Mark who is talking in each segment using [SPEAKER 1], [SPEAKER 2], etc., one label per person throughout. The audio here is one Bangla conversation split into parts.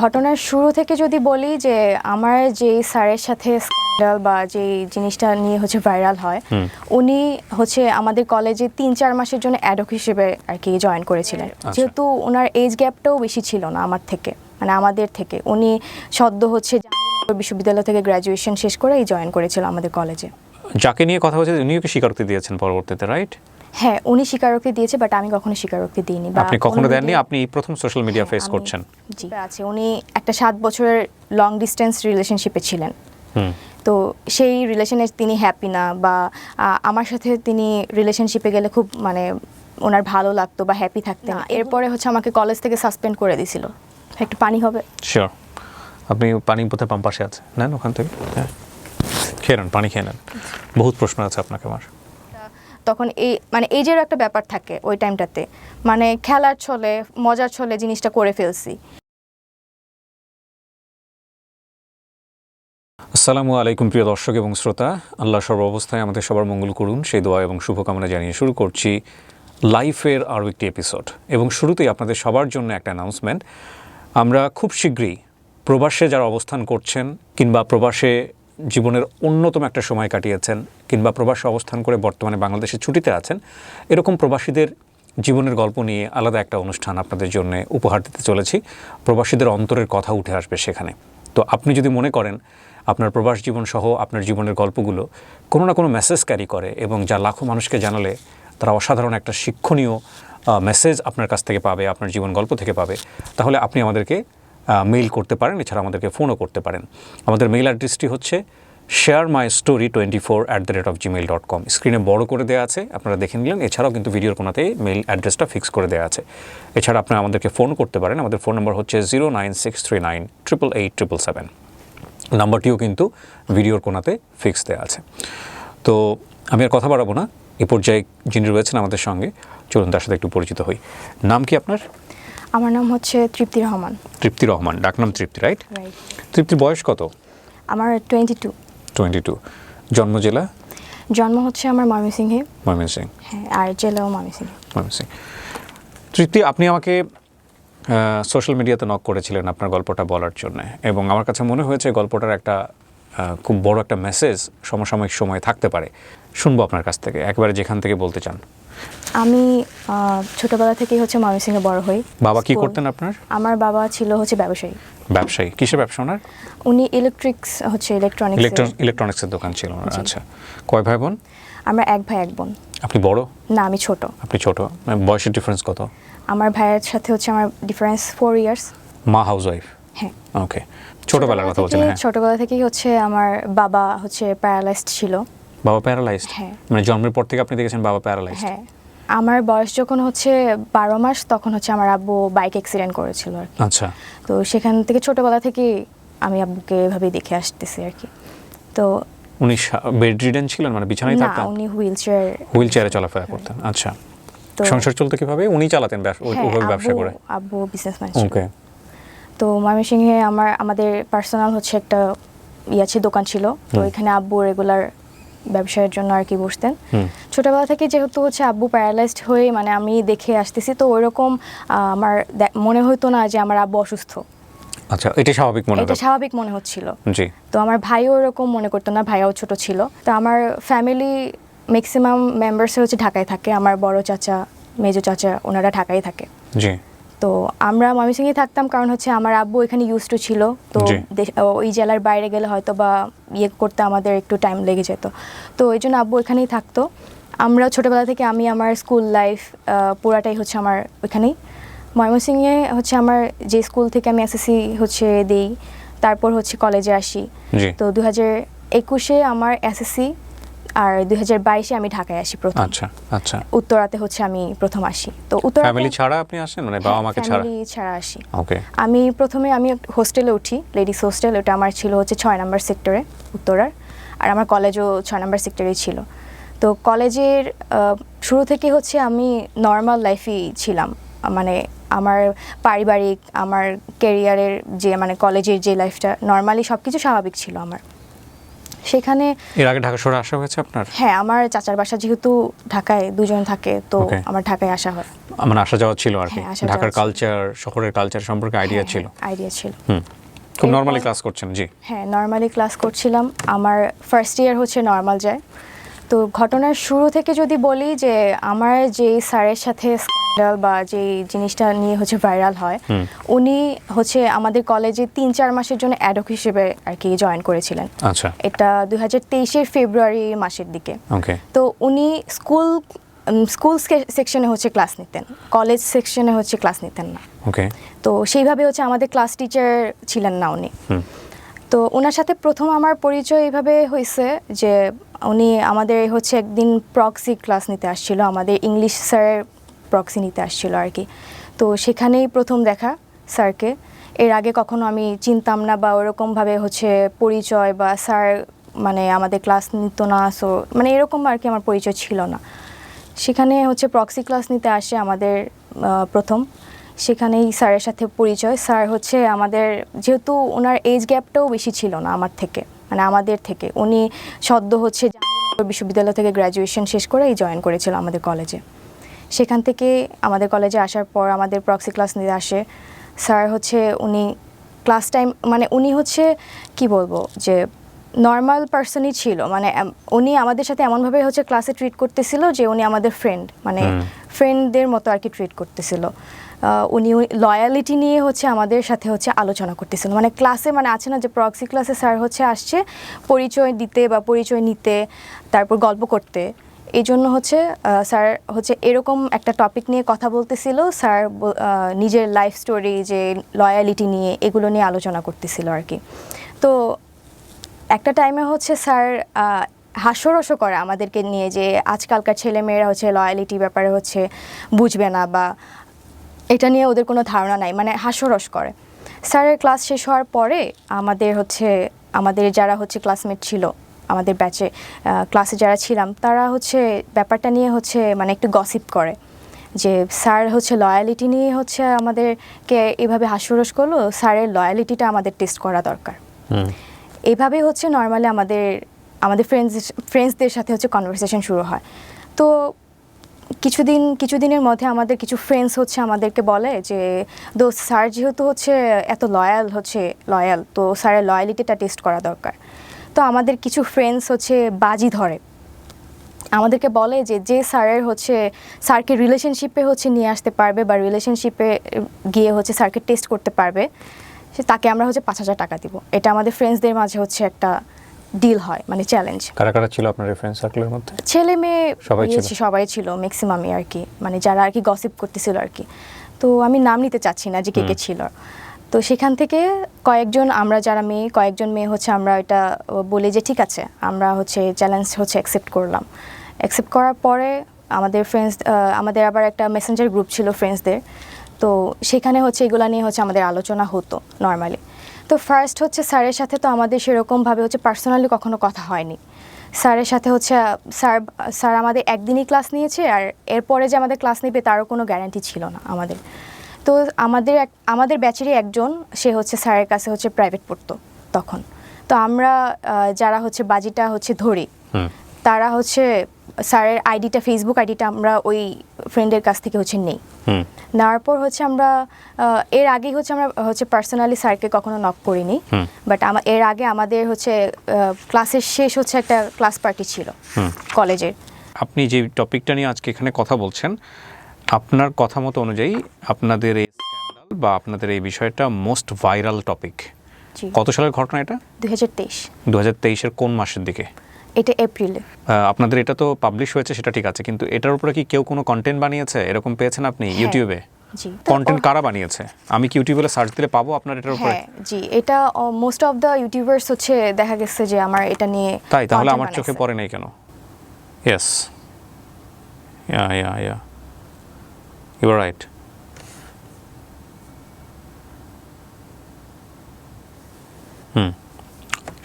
[SPEAKER 1] ঘটনার শুরু থেকে যদি বলি যে আমার যে স্যারের সাথে স্ক্যান্ডাল বা যে জিনিসটা নিয়ে হচ্ছে ভাইরাল হয়, উনি হচ্ছে আমাদের কলেজে ৩-৪ মাসের জন্য অ্যাডহক হিসেবে আর কি জয়েন করেছিলেন। যেহেতু ওনার এজ গ্যাপটাও বেশি ছিল না আমার থেকে, মানে আমাদের থেকে। উনি সদ্য হচ্ছে বিশ্ববিদ্যালয় থেকে গ্র্যাজুয়েশন শেষ করে জয়েন করেছিল আমাদের কলেজে।
[SPEAKER 2] যাকে নিয়ে কথা হচ্ছে উনিও কি স্বীকারোক্তি দিয়েছেন পরবর্তীতে, রাইট?
[SPEAKER 1] হ্যাঁ, উনি স্বীকারোক্তি দিয়েছে, বাট আমি কখনো স্বীকারোক্তি দিইনি।
[SPEAKER 2] আপনি কখনো দেননি? আপনি প্রথম সোশ্যাল মিডিয়া ফেস করছেন?
[SPEAKER 1] জি আছে। উনি একটা 7 বছরের লং ডিস্টেন্স রিলেশনশিপে ছিলেন। তো সেই রিলেশনে তিনি হ্যাপি না, বা আমার সাথে তিনি রিলেশনশিপে গেলে খুব মানে ওনার ভালো লাগতো বা হ্যাপি থাকতেন। এরপরে হচ্ছে আমাকে কলেজ থেকে সাসপেন্ড করে দিয়েছিল। একটু পানি হবে?
[SPEAKER 2] শিওর। আপনি পানি বোতল পাম্পাসে আছে, নেন ওখান থেকে। হ্যাঁ, খেয়ে নেন, পানি খেয়ে নেন। বহুত প্রশ্ন আছে আপনাকে আমার।
[SPEAKER 1] তখন মানে এজের একটা ব্যাপার থাকে ওই টাইমটাতে, মানে খেলার ছলে মজার ছলে জিনিসটা করে ফেলছি।
[SPEAKER 2] আসসালামু আলাইকুম প্রিয় দর্শক এবং শ্রোতা, আল্লাহ সর্বাবস্থায় আমাদের সবার মঙ্গল করুন সেই দোয়া এবং শুভকামনা জানিয়ে শুরু করছি লাইফের আরও একটি এপিসোড। এবং শুরুতেই আপনাদের সবার জন্য একটা অ্যানাউন্সমেন্ট। আমরা খুব শীঘ্রই প্রবাসে যারা অবস্থান করছেন, কিংবা প্রবাসে জীবনের অন্যতম একটা সময় কাটিয়েছেন, কিংবা প্রবাসে অবস্থান করে বর্তমানে বাংলাদেশে ছুটিতে আছেন, এরকম প্রবাসীদের জীবনের গল্প নিয়ে আলাদা একটা অনুষ্ঠান আপনাদের জন্য উপহার দিতে চলেছি। প্রবাসীদের অন্তরের কথা উঠে আসবে সেখানে। তো আপনি যদি মনে করেন আপনার প্রবাস জীবন সহ আপনার জীবনের গল্পগুলো কোনো না কোনো মেসেজ ক্যারি করে, এবং যা লাখো মানুষকে জানালে তারা অসাধারণ একটা শিক্ষণীয় মেসেজ আপনার কাছ থেকে পাবে, আপনার জীবন গল্প থেকে পাবে, তাহলে আপনি আমাদেরকে মেইল করতে পারেন। এছাড়া আমাদেরকে ফোনও করতে পারেন। আমাদের মেইল অ্যাড্রেসটি হচ্ছে sharemystory24@gmail.com। স্ক্রিনে বড় করে দেওয়া আছে, আপনারা দেখে নিলেন। এছাড়াও কিন্তু ভিডিওর কোনাতে মেইল অ্যাড্রেসটা ফিক্স করে দেওয়া আছে। এছাড়া আপনারা আমাদেরকে ফোন করতে পারেন। আমাদের ফোন নম্বর হচ্ছে 09639888777। নাম্বারটিও কিন্তু ভিডিওর কোনাতে ফিক্স দেওয়া আছে। তো আমি আর কথা বাড়াবো না, এ পর্যায়ে যিনি রয়েছেন আমাদের সঙ্গে, চলুন তার সাথে একটু পরিচিত হই। নাম কি আপনার?
[SPEAKER 1] আমার নাম হচ্ছে তৃপ্তি রহমান।
[SPEAKER 2] তৃপ্তি রহমান, ডাকনাম তৃপ্তি, রাইট?
[SPEAKER 1] রাইট।
[SPEAKER 2] তৃপ্তির বয়স কত?
[SPEAKER 1] আমার 22।
[SPEAKER 2] জন্ম জেলা?
[SPEAKER 1] জন্ম হচ্ছে আমার ময়মনসিংহে।
[SPEAKER 2] ময়মনসিংহ।
[SPEAKER 1] হ্যাঁ, আর জেলাও ময়মনসিংহে।
[SPEAKER 2] ময়মনসিংহ। তৃপ্তি, আপনি আমাকে সোশ্যাল মিডিয়াতে নক করেছিলেন আপনার গল্পটা বলার জন্য, এবং আমার কাছে মনে হয়েছে গল্পটার একটা খুব বড় একটা মেসেজ সমসাময়িক সময়ে থাকতে পারে। শুনবো আপনার কাছ থেকে, একবারে যেখান থেকে বলতে চান।
[SPEAKER 1] আমি ছোটবেলা থেকেই হচ্ছে ময়মনসিংহে বড় হই।
[SPEAKER 2] বাবা কি করতেন আপনার?
[SPEAKER 1] আমার বাবা ছিল হচ্ছে ব্যবসায়ী।
[SPEAKER 2] ব্যবসায়ী? কিসের ব্যবসা ওনার?
[SPEAKER 1] উনি ইলেকট্রনিক্সের
[SPEAKER 2] দোকান ছিল ওনার। আচ্ছা। কয় ভাই বোন?
[SPEAKER 1] আমরা এক ভাই এক বোন।
[SPEAKER 2] আপনি বড়?
[SPEAKER 1] না, আমি ছোট।
[SPEAKER 2] আপনি ছোট। বয়সের ডিফারেন্স কত?
[SPEAKER 1] আমার ভাইয়ের সাথে হচ্ছে আমার ডিফারেন্স 4 ইয়ার্স।
[SPEAKER 2] মা হাউসওয়াইফ?
[SPEAKER 1] হ্যাঁ।
[SPEAKER 2] ওকে। ছোটবেলার কথা বলছেন? হ্যাঁ।
[SPEAKER 1] ছোটবেলা থেকেই হচ্ছে আমার বাবা হচ্ছে প্যারালাইজড ছিল।
[SPEAKER 2] বাবা প্যারালাইজড?
[SPEAKER 1] হ্যাঁ।
[SPEAKER 2] মানে জন্মের পর থেকে আপনি দেখেছেন বাবা প্যারালাইজড?
[SPEAKER 1] হ্যাঁ। আমার বয়স যখন হচ্ছে 12 মাস, তখন হচ্ছে আমার আব্বু বাইক অ্যাক্সিডেন্ট করেছিল আর কি।
[SPEAKER 2] আচ্ছা।
[SPEAKER 1] তো সেখান থেকে ছোটবেলা থেকে আমি আব্বুকে এভাবেই দেখে আসতেছি আর কি। তো
[SPEAKER 2] উনি বেড রিডেন ছিলেন, মানে বিছানায় থাকতেন?
[SPEAKER 1] না, উনি হুইলচেয়ারে
[SPEAKER 2] চলাফেরা করতেন। আচ্ছা। সংসার চলতে কিভাবে? উনি চালাতেন ওইভাবে ব্যবসা করে?
[SPEAKER 1] আব্বু বিজনেসম্যান ছিল।
[SPEAKER 2] ওকে।
[SPEAKER 1] তো ময়মনসিংহে আমাদের পার্সোনাল হচ্ছে একটা দোকান ছিল। তো এখানে আব্বু রেগুলার ব্যবসায়ের জন্য আর কি বসতেন। ছোটবেলা থেকে যেহেতু হচ্ছে আব্বু প্যারালাইজড হয়ে মানে আমি দেখে আসতেছি, তো ওইরকম আমার মনে হতো না যে আমার আব্বু অসুস্থ।
[SPEAKER 2] আচ্ছা, এটা স্বাভাবিক মনে
[SPEAKER 1] হচ্ছিল।
[SPEAKER 2] জি।
[SPEAKER 1] তো আমার ভাইও ওরকম মনে করতো না, ভাইও ছোট ছিল। তো আমার ফ্যামিলি ম্যাক্সিমাম মেম্বার্স হচ্ছে ঢাকায় থাকে। আমার বড় চাচা, মেজো চাচা, ওনারা ঢাকায় থাকে।
[SPEAKER 2] জি।
[SPEAKER 1] তো আমরা ময়মনসিংহে থাকতাম, কারণ হচ্ছে আমার আব্বু এখানে ইউজ টু ছিল। তো ওই জেলার বাইরে গেলে হয়তো বা করতে আমাদের একটু টাইম লেগে যেত। তো ওই জন্য আব্বু এখানেই থাকতো। আমরা ছোটোবেলা থেকে আমি আমার স্কুল লাইফ পুরাটাই হচ্ছে আমার ওইখানেই। ময়মনসিংহে হচ্ছে আমার যে স্কুল থেকে আমি এসএসসি হচ্ছে দিই, তারপর হচ্ছে কলেজে আসি। তো 2021-এ আমার এসএসসি, আর 2022-এ আমি ঢাকায় আসি প্রথম।
[SPEAKER 2] আচ্ছা আচ্ছা।
[SPEAKER 1] উত্তরাতে হচ্ছে আমি প্রথম আসি। তো উত্তরা
[SPEAKER 2] ফ্যামিলি ছাড়া আপনি আসেন, মানে বাবা মাকে ছাড়া?
[SPEAKER 1] ফ্যামিলি ছাড়া আসি।
[SPEAKER 2] ওকে।
[SPEAKER 1] আমি প্রথমে হোস্টেলে উঠি, লেডিস হোস্টেল। ওটা আমার ছিল হচ্ছে 6 নম্বর সেক্টরে, উত্তরার। আর আমার কলেজও 6 নম্বর সেক্টরেই ছিল। তো কলেজের শুরু থেকে হচ্ছে আমি নর্মাল লাইফই ছিলাম, মানে আমার পারিবারিক, আমার ক্যারিয়ারের যে মানে কলেজের যে লাইফটা নর্মালি সব কিছু স্বাভাবিক ছিল আমার। সেখানে
[SPEAKER 2] এর আগে ঢাকা শহরে আসা হয়েছে আপনার?
[SPEAKER 1] হ্যাঁ, আমার চাচার বাসা যেহেতু ঢাকায়, দুজন থাকে, তো আমার ঢাকায় আসা হয়।
[SPEAKER 2] মানে আসা যাওয়া ছিল আর কি,
[SPEAKER 1] হ্যাঁ, আসা
[SPEAKER 2] ঢাকার
[SPEAKER 1] যাওয়া ছিল।
[SPEAKER 2] কালচার, শহরের কালচার সম্পর্কে আইডিয়া ছিল।
[SPEAKER 1] আইডিয়া ছিল।
[SPEAKER 2] খুব নরমালি ক্লাস করছেন? জি
[SPEAKER 1] হ্যাঁ, নর্মালি ক্লাস করছিলাম। আমার ফার্স্ট ইয়ার হচ্ছে নর্মাল যায়। তো ঘটনার শুরু থেকে যদি বলি যে আমার যে স্যারের সাথে স্ক্যান্ডাল বা যে জিনিসটা নিয়ে হচ্ছে ভাইরাল হয়, উনি হচ্ছে আমাদের কলেজে 3-4 মাসের জন্য অ্যাডহক হিসেবে আর কি জয়েন করেছিলেন।
[SPEAKER 2] আচ্ছা।
[SPEAKER 1] এটা 2023-এর ফেব্রুয়ারি মাসের দিকে।
[SPEAKER 2] ওকে।
[SPEAKER 1] তো উনি স্কুল সেকশনে হচ্ছে ক্লাস নিতেন, কলেজ সেকশনে হচ্ছে ক্লাস নিতেন না।
[SPEAKER 2] ওকে।
[SPEAKER 1] তো সেইভাবে হচ্ছে আমাদের ক্লাস টিচার ছিলেন না উনি। তো ওনার সাথে প্রথম আমার পরিচয় এইভাবে হয়েছে যে উনি আমাদের হচ্ছে একদিন প্রক্সি ক্লাস নিতে আসছিল, আমাদের ইংলিশ স্যার প্রক্সি নিতে আসছিল আর কি। তো সেখানেই প্রথম দেখা স্যারকে। এর আগে কখনো আমি চিনতাম না বা ওরকমভাবে হচ্ছে পরিচয় বা স্যার মানে আমাদের ক্লাস নিত না, সো মানে এরকম আর কি আমার পরিচয় ছিল না। সেখানে হচ্ছে প্রক্সি ক্লাস নিতে আসে আমাদের প্রথম, সেখানেই স্যারের সাথে পরিচয়। স্যার হচ্ছে আমাদের, যেহেতু ওনার এজ গ্যাপটাও বেশি ছিল না আমার থেকে, মানে আমাদের থেকে, উনি সদ্য হচ্ছে বিশ্ববিদ্যালয় থেকে গ্র্যাজুয়েশন শেষ করেই জয়েন করেছিল আমাদের কলেজে। সেখান থেকে আমাদের কলেজে আসার পর আমাদের প্রক্সি ক্লাস নিতে আসে স্যার। হচ্ছে উনি ক্লাস টাইম, মানে উনি হচ্ছে কি বলবো যে নর্মাল পার্সনই ছিল, মানে উনি আমাদের সাথে এমনভাবে হচ্ছে ক্লাসে ট্রিট করতেছিল যে উনি আমাদের ফ্রেন্ড, মানে ফ্রেন্ডদের মতো আর কি ট্রিট করতেছিল। উনি লয়ালিটি নিয়ে হচ্ছে আমাদের সাথে হচ্ছে আলোচনা করতেছিল, মানে ক্লাসে, মানে আছে না যে প্রক্সি ক্লাসে স্যার হচ্ছে আসছে পরিচয় দিতে বা পরিচয় নিতে, তারপর গল্প করতে। এই জন্য হচ্ছে স্যার হচ্ছে এরকম একটা টপিক নিয়ে কথা বলতেছিল। স্যার নিজের লাইফ স্টোরি, যে লয়ালিটি নিয়ে, এগুলো নিয়ে আলোচনা করতেছিল আর কি। তো একটা টাইমে হচ্ছে স্যার হাস্যরসও করে আমাদেরকে নিয়ে, যে আজকালকার ছেলেমেয়েরা হচ্ছে লয়ালিটি ব্যাপারে হচ্ছে বুঝবে না বা এটা নিয়ে ওদের কোনো ধারণা নাই, মানে হাস্যরস করে। স্যারের ক্লাস শেষ হওয়ার পরে আমাদের যারা হচ্ছে ক্লাসমেট ছিল, আমাদের ব্যাচে ক্লাসে যারা ছিলাম, তারা হচ্ছে ব্যাপারটা নিয়ে হচ্ছে মানে একটু গসিপ করে যে স্যার হচ্ছে লয়ালিটি নিয়ে হচ্ছে আমাদেরকে এভাবে হাস্যরস করলো, স্যারের লয়ালিটিটা আমাদের টেস্ট করা দরকার। এইভাবেই হচ্ছে নর্মালি আমাদের ফ্রেন্ডসদের সাথে হচ্ছে কনভারসেশন শুরু হয়। তো কিছুদিনের মধ্যে আমাদের কিছু ফ্রেন্ডস হচ্ছে আমাদেরকে বলে যে দোস্ত, স্যার যেহেতু হচ্ছে এত লয়াল, তো স্যারের লয়ালিটিটা টেস্ট করা দরকার। তো আমাদের কিছু ফ্রেন্ডস হচ্ছে বাজি ধরে, আমাদেরকে বলে যে স্যারকে রিলেশনশিপে হচ্ছে নিয়ে আসতে পারবে বা রিলেশনশিপে গিয়ে হচ্ছে স্যারকে টেস্ট করতে পারবে, তাকে আমরা হচ্ছে 5,000 টাকা দিব। এটা আমাদের ফ্রেন্ডসদের মাঝে হচ্ছে একটা ডিল হয়, মানে চ্যালেঞ্জ।
[SPEAKER 2] কারা কারা ছিল আপনার ফ্রেন্ড সার্কেলের মধ্যে?
[SPEAKER 1] ছেলে মেয়ে সবাই ছিল, ম্যাক্সিমামই আর কি, মানে যারা আর কি গসিপ করতেছিল আর কি। তো আমি নাম নিতে চাচ্ছি না যে কে কে ছিল। তো সেখান থেকে কয়েকজন মেয়ে হচ্ছে আমরা এটা বলি যে ঠিক আছে, আমরা হচ্ছে চ্যালেঞ্জ হচ্ছে অ্যাকসেপ্ট করলাম। অ্যাকসেপ্ট করার পরে আমাদের আবার একটা মেসেঞ্জার গ্রুপ ছিল ফ্রেন্ডসদের। তো সেখানে হচ্ছে এগুলা নিয়ে হচ্ছে আমাদের আলোচনা হতো নর্মালি। তো ফার্স্ট হচ্ছে স্যারের সাথে তো আমাদের সেরকমভাবে হচ্ছে পার্সোনালি কখনো কথা হয়নি। স্যারের সাথে হচ্ছে স্যার আমাদের একদিনই ক্লাস নিয়েছে, আর এরপরে যে আমাদের ক্লাস নেবে তারও কোনো গ্যারান্টি ছিল না আমাদের। তো আমাদের ব্যাচেরই একজন, সে হচ্ছে স্যারের কাছে হচ্ছে প্রাইভেট পড়তো তখন। তো আমরা যারা হচ্ছে বাজিটা হচ্ছে ধরি, তারা হচ্ছে স্যারের আইডিটা, ফেসবুক আইডিটা আমরা ওই ফ্রেন্ডের কাছ থেকে হচ্ছে নেই। নেওয়ার পর হচ্ছে আমরা এর আগেই হচ্ছে আমরা হচ্ছে পার্সোনালি স্যারকে কখনো নক করিনি, বাট এর আগে আমাদের হচ্ছে ক্লাসের শেষ হচ্ছে একটা ক্লাস পার্টি ছিল কলেজের।
[SPEAKER 2] আপনি যে টপিকটা নিয়ে আজকে এখানে কথা বলছেন, আপনার কথা মতো অনুযায়ী আপনাদের এই স্ক্যান্ডাল বা আপনাদের এই বিষয়টা মোস্ট ভাইরাল টপিক। কত সালের ঘটনা এটা?
[SPEAKER 1] 2023।
[SPEAKER 2] 2023-এর কোন মাসের দিকে?
[SPEAKER 1] এটা এপ্রিলে।
[SPEAKER 2] আপনাদের এটা তো পাবলিশ হয়েছে, সেটা ঠিক আছে, কিন্তু এটার উপরে কি কেউ কোনো কন্টেন্ট বানিয়েছে? এরকম পেয়েছেন আপনি ইউটিউবে?
[SPEAKER 1] জি।
[SPEAKER 2] কন্টেন্ট কারা বানিয়েছে? আমি কি ইউটিউবে সার্চ দিলে পাবো আপনার এটার উপরে?
[SPEAKER 1] হ্যাঁ জি, এটা মোস্ট অফ দ্য ইউটিউবার্স হচ্ছে দেখা গেছে যে আমার এটা নিয়ে।
[SPEAKER 2] তাই? তাহলে আমার চোখে পড়ে নাই কেন? Yes, yeah you are right.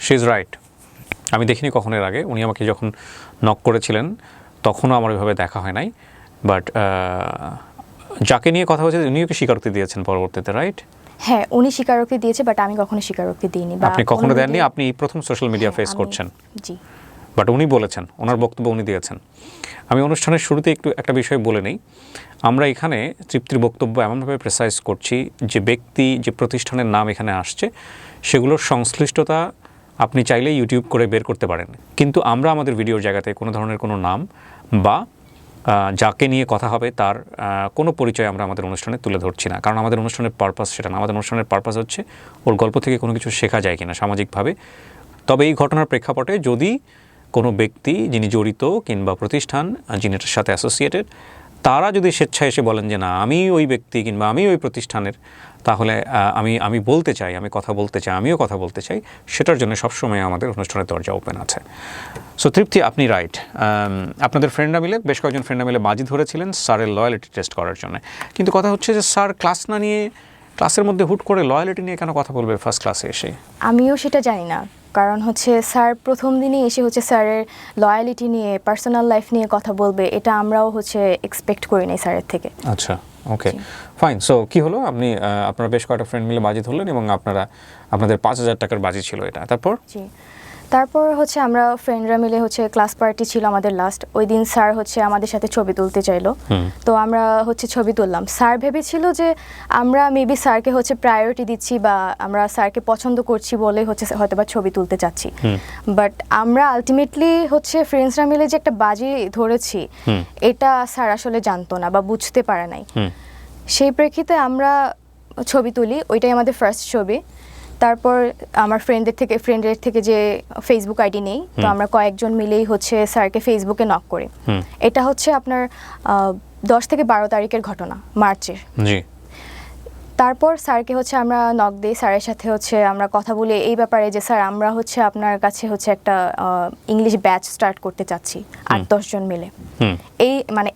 [SPEAKER 2] She is right. আমি দেখিনি কখন এর আগে। উনি আমাকে যখন নক করেছিলেন তখনও আমার ওইভাবে দেখা হয় নাই, বাট যাকে নিয়ে কথা হয়েছে উনিও কি স্বীকারোক্তি দিয়েছেন পরবর্তীতে, রাইট?
[SPEAKER 1] হ্যাঁ, উনি স্বীকারোক্তি দিয়েছে, বাট আমি কখনো স্বীকারোক্তি দিইনি।
[SPEAKER 2] আপনি কখনো দেননি? আপনি প্রথম সোশ্যাল মিডিয়া ফেস করছেন?
[SPEAKER 1] জি।
[SPEAKER 2] বাট উনি বলেছেন, ওনার বক্তব্য উনি দিয়েছেন। আমি অনুষ্ঠানের শুরুতে একটু একটা বিষয় বলে নেই। আমরা এখানে তৃপ্তির বক্তব্য এমনভাবে প্রেসাইজ করছি যে ব্যক্তি, যে প্রতিষ্ঠানের নাম এখানে আসছে, সেগুলোর সংশ্লিষ্টতা আপনি চাইলেই ইউটিউব করে বের করতে পারেন, কিন্তু আমরা আমাদের ভিডিওর জায়গাতে কোনো ধরনের কোনো নাম বা যাকে নিয়ে কথা হবে তার কোনো পরিচয় আমরা আমাদের অনুষ্ঠানে তুলে ধরছি না, কারণ আমাদের অনুষ্ঠানের পারপাস সেটা না। আমাদের অনুষ্ঠানের পারপাস হচ্ছে ওর গল্প থেকে কোনো কিছু শেখা যায় কিনা সামাজিকভাবে। তবে এই ঘটনার প্রেক্ষাপটে যদি কোনো ব্যক্তি যিনি জড়িত কিংবা প্রতিষ্ঠান যিনি এটার সাথে অ্যাসোসিয়েটেড, তারা যদি স্বেচ্ছায় এসে বলেন যে না আমি ওই ব্যক্তি কিংবা আমি ওই প্রতিষ্ঠানের, তাহলে আমি বলতে চাই, আমি কথা বলতে চাই, আমিও কথা বলতে চাই, সেটার জন্য সবসময় আমাদের অনুষ্ঠানের দরজা ওপেন আছে। সো তৃপ্তি, আপনি রাইট। আপনাদের ফ্রেন্ডরা মিলে, বেশ কয়েকজন ফ্রেন্ডরা মিলে বাজি ধরেছিলেন স্যারের লয়ালিটি টেস্ট করার জন্য, কিন্তু কথা হচ্ছে যে স্যার ক্লাস না নিয়ে, ক্লাসের মধ্যে হুট করে লয়ালিটি নিয়ে কেন কথা বলবে ফার্স্ট ক্লাসে এসে?
[SPEAKER 1] আমিও সেটা জানি না, কারণ হচ্ছে স্যার প্রথম দিনই এসে হচ্ছে স্যারের লয়ালিটি নিয়ে, পার্সোনাল লাইফ নিয়ে কথা বলবে, এটা আমরাও হচ্ছে এক্সপেক্ট করি নাই স্যারের থেকে।
[SPEAKER 2] আচ্ছা, ওকে, ফাইন। সো কি হলো, আপনারা বেশ কয়েকটা ফ্রেন্ড মিলে বাজি ধরলেন এবং আপনাদের 5,000 টাকার বাজি ছিল এটা, তারপর?
[SPEAKER 1] জি, তারপর হচ্ছে আমরা ফ্রেন্ডরা মিলে হচ্ছে ক্লাস পার্টি ছিল আমাদের লাস্ট, ওই দিন স্যার হচ্ছে আমাদের সাথে ছবি তুলতে চাইলো। তো আমরা হচ্ছে ছবি তুললাম। স্যার ভেবেছিল যে আমরা মেবি স্যারকে হচ্ছে প্রায়োরিটি দিচ্ছি বা আমরা স্যারকে পছন্দ করছি বলে হচ্ছে হয়তোবা ছবি তুলতে চাচ্ছি, বাট আমরা আলটিমেটলি হচ্ছে ফ্রেন্ডসরা মিলে যে একটা বাজি ধরেছি এটা স্যার আসলে জানতো না বা বুঝতে পারে নাই। সেই প্রেক্ষিতে আমরা ছবি তুলি, ওইটাই আমাদের ফার্স্ট ছবি। তারপর আমার ফ্রেন্ডের থেকে যে ফেসবুক আইডি নেই, তো আমরা কয়েকজন মিলেই হচ্ছে স্যারকে ফেসবুকে নক করি। এটা হচ্ছে আপনার 10 থেকে 12 তারিখের ঘটনা, মার্চের।
[SPEAKER 2] জি।
[SPEAKER 1] তারপর স্যারকে হচ্ছে আমরা নক দিই, স্যারের সাথে হচ্ছে আমরা কথা বলি এই ব্যাপারে যে স্যার আমরা হচ্ছে আপনার কাছে হচ্ছে একটা ইংলিশ ব্যাচ স্টার্ট করতে চাচ্ছি 8-10 জন মিলে।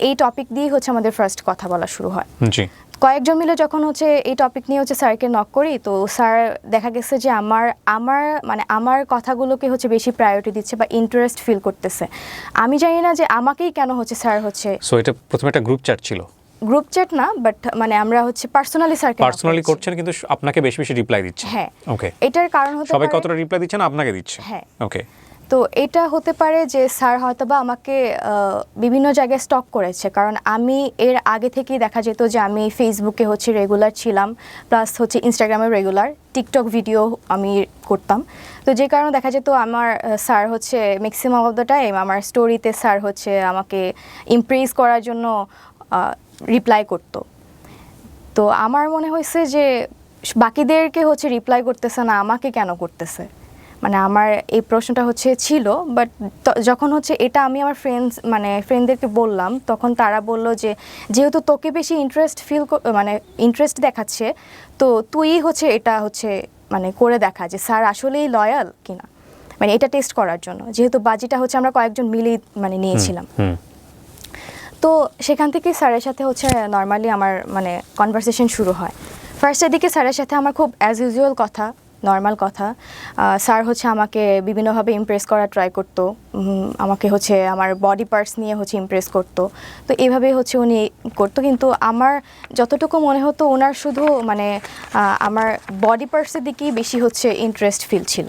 [SPEAKER 1] এই টপিক দিয়ে হচ্ছে আমাদের ফার্স্ট কথা বলা শুরু হয়।
[SPEAKER 2] জি।
[SPEAKER 1] কয়েকজন মিলে যখন হচ্ছে এই টপিক নিয়ে হচ্ছে স্যারকে নক করি, তো স্যার দেখা গেছে যে আমার কথাগুলোকে হচ্ছে বেশি প্রায়োরিটি দিচ্ছে বা ইন্টারেস্ট ফিল করতেছে। আমি জানি না যে আমাকেই কেন হচ্ছে স্যার হচ্ছে।
[SPEAKER 2] সো এটা প্রথমে একটা গ্রুপ চ্যাট ছিল?
[SPEAKER 1] গ্রুপ চ্যাট না, বাট আমরা হচ্ছে পার্সোনালি
[SPEAKER 2] করছেন, কিন্তু আপনাকে বেশি বেশি রিপ্লাই দিচ্ছে।
[SPEAKER 1] হ্যাঁ,
[SPEAKER 2] ওকে।
[SPEAKER 1] এটার কারণ হতে পারে
[SPEAKER 2] সবাই কতটা রিপ্লাই দিচ্ছেন আপনাকে দিচ্ছে?
[SPEAKER 1] হ্যাঁ,
[SPEAKER 2] ওকে।
[SPEAKER 1] তো এটা হতে পারে যে স্যার হয়তোবা আমাকে বিভিন্ন জায়গায় স্টক করেছে, কারণ আমি এর আগে থেকেই দেখা যেত যে আমি ফেসবুকে হচ্ছে রেগুলার ছিলাম, প্লাস হচ্ছে ইনস্টাগ্রামে রেগুলার, টিকটক ভিডিও আমি করতাম। তো যে কারণে দেখা যেত আমার স্যার হচ্ছে ম্যাক্সিমাম অফ দ্য টাইম আমার স্টোরিতে স্যার হচ্ছে আমাকে ইমপ্রেস করার জন্য রিপ্লাই করতো। তো আমার মনে হয়েছে যে বাকিদেরকে হচ্ছে রিপ্লাই করতেছে না, আমাকে কেন করতেছে, আমার এই প্রশ্নটা হচ্ছে ছিল। বাট যখন হচ্ছে এটা আমি আমার ফ্রেন্ডদেরকে বললাম, তখন তারা বলল যে যেহেতু তোকে বেশি ইন্টারেস্ট দেখাচ্ছে, তো তুই হচ্ছে এটা হচ্ছে করে দেখা যে স্যার আসলেই লয়াল কিনা, এটা টেস্ট করার জন্য, যেহেতু বাজিটা হচ্ছে আমরা কয়েকজন মিলেই নিয়েছিলাম। তো সেখান থেকে স্যারের সাথে হচ্ছে নর্মালি আমার কনভারসেশন শুরু হয়। ফার্স্টের দিকে স্যারের সাথে আমার খুব অ্যাজ ইউজুয়াল কথা, নর্মাল কথা। স্যার হচ্ছে আমাকে বিভিন্নভাবে ইমপ্রেস করার ট্রাই করতো, আমাকে হচ্ছে আমার বডি পার্টস নিয়ে হচ্ছে ইমপ্রেস করতো। তো এইভাবেই হচ্ছে উনি করতো, কিন্তু আমার যতটুকু মনে হতো ওনার শুধু আমার বডি পার্টসের দিকেই বেশি হচ্ছে ইন্টারেস্ট ফিল ছিল।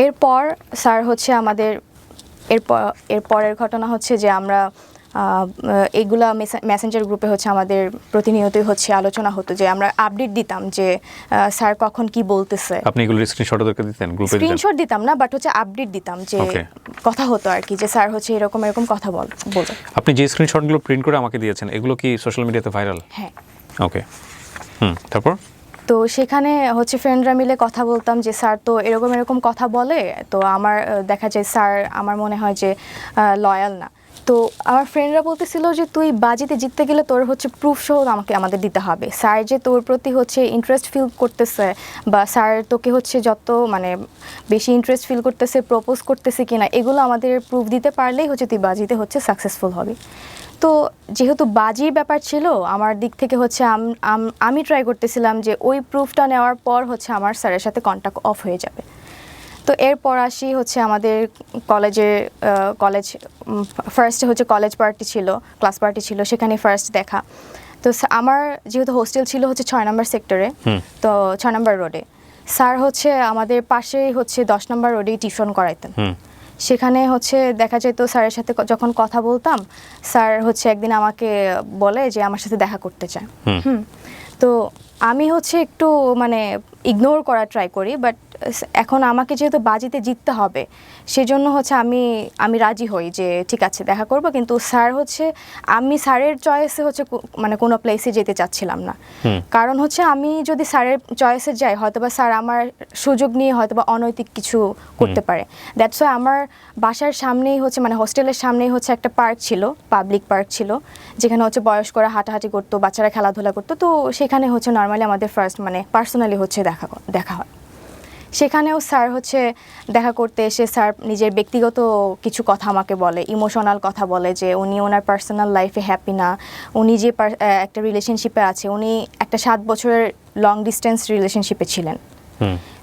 [SPEAKER 1] এরপর স্যার হচ্ছে আমাদের এরপরের ঘটনা হচ্ছে যে আমরা এইগুলা মেসেঞ্জার গ্রুপে হচ্ছে আমাদের প্রতিনিয়তই হচ্ছে আলোচনা হতো, যে আমরা আপডেট দিতাম যে স্যার কখন কি বলতেছে।
[SPEAKER 2] আপনি এগুলো স্ক্রিনশট ওদেরকে দিতেন? গ্রুপে
[SPEAKER 1] স্ক্রিনশট দিতাম না, বাট হচ্ছে আপডেট দিতাম যে কথা হতো আর কি, যে স্যার হচ্ছে এরকম কথা বলতো।
[SPEAKER 2] আপনি যে স্ক্রিনশটগুলো প্রিন্ট করে আমাকে দিয়েছেন এগুলো কি সোশ্যাল মিডিয়াতে ভাইরাল?
[SPEAKER 1] হ্যাঁ।
[SPEAKER 2] ওকে। তারপর?
[SPEAKER 1] তো সেখানে হচ্ছে ফ্রেন্ডরা মিলে কথা বলতাম যে স্যার তো এরকম কথা বলে, তো আমার দেখা যায় স্যার আমার মনে হয় যে লয়াল না। তো আমার ফ্রেন্ডরা বলতেছিল যে তুই বাজিতে জিততে গেলে তোর হচ্ছে প্রুফ সহ আমাদের দিতে হবে, স্যার যে তোর প্রতি হচ্ছে ইন্টারেস্ট ফিল করতেছে বা স্যার তোকে হচ্ছে যত বেশি ইন্টারেস্ট ফিল করতেছে, প্রপোজ করতেছে কিনা, এগুলো আমাদের প্রুফ দিতে পারলেই হচ্ছে তুই বাজিতে হচ্ছে সাকসেসফুল হবি। তো যেহেতু বাজির ব্যাপার ছিল আমার দিক থেকে হচ্ছে আমি ট্রাই করতেছিলাম যে ওই প্রুফটা নেওয়ার পর হচ্ছে আমার স্যারের সাথে কন্ট্যাক্ট অফ হয়ে যাবে। তো এরপর আসি হচ্ছে আমাদের ফার্স্টে হচ্ছে কলেজ পার্টি ছিল, ক্লাস পার্টি ছিল, সেখানে ফার্স্ট দেখা। তো আমার যেহেতু হোস্টেল ছিল হচ্ছে 6 নম্বর সেক্টরে, তো 6 নম্বর রোডে স্যার হচ্ছে আমাদের পাশেই হচ্ছে 10 নম্বর রোডেই টিউশন করাইতেন। সেখানে হচ্ছে দেখা যেত স্যারের সাথে যখন কথা বলতাম, স্যার হচ্ছে একদিন আমাকে বলে যে আমার সাথে দেখা করতে চায়। তো আমি হচ্ছে একটু মানে ইগনোর করা ট্রাই করি, বাট এখন আমাকে যেহেতু বাজিতে জিততে হবে সেজন্য হচ্ছে আমি রাজি হই যে ঠিক আছে দেখা করব, কিন্তু স্যার হচ্ছে আমি স্যারের চয়েসে হচ্ছে মানে কোনো প্লেসে যেতে চাচ্ছিলাম না। কারণ হচ্ছে আমি যদি স্যারের চয়েসে যাই হয়তোবা স্যার আমার সুযোগ নিয়ে হয়তোবা অনৈতিক কিছু করতে পারে। দ্যাটস ওয়াই আমার বাসার সামনেই হচ্ছে মানে হোস্টেলের সামনেই হচ্ছে একটা পার্ক ছিল, পাবলিক পার্ক ছিল, যেখানে হচ্ছে বয়স্করা হাঁটাহাঁটি করতো, বাচ্চারা খেলাধুলা করতো। তো সেখানে হচ্ছে নর্মালি আমাদের ফার্স্ট মানে পার্সোনালি হচ্ছে দেখা হয়। সেখানেও স্যার হচ্ছে দেখা করতে এসে স্যার নিজের ব্যক্তিগত কিছু কথা আমাকে বলে, ইমোশনাল কথা বলে যে উনি ওনার পার্সোনাল লাইফে হ্যাপি না, উনি যে একটা রিলেশনশিপে আছে, উনি একটা 7 বছরের লং ডিস্টেন্স রিলেশনশিপে ছিলেন।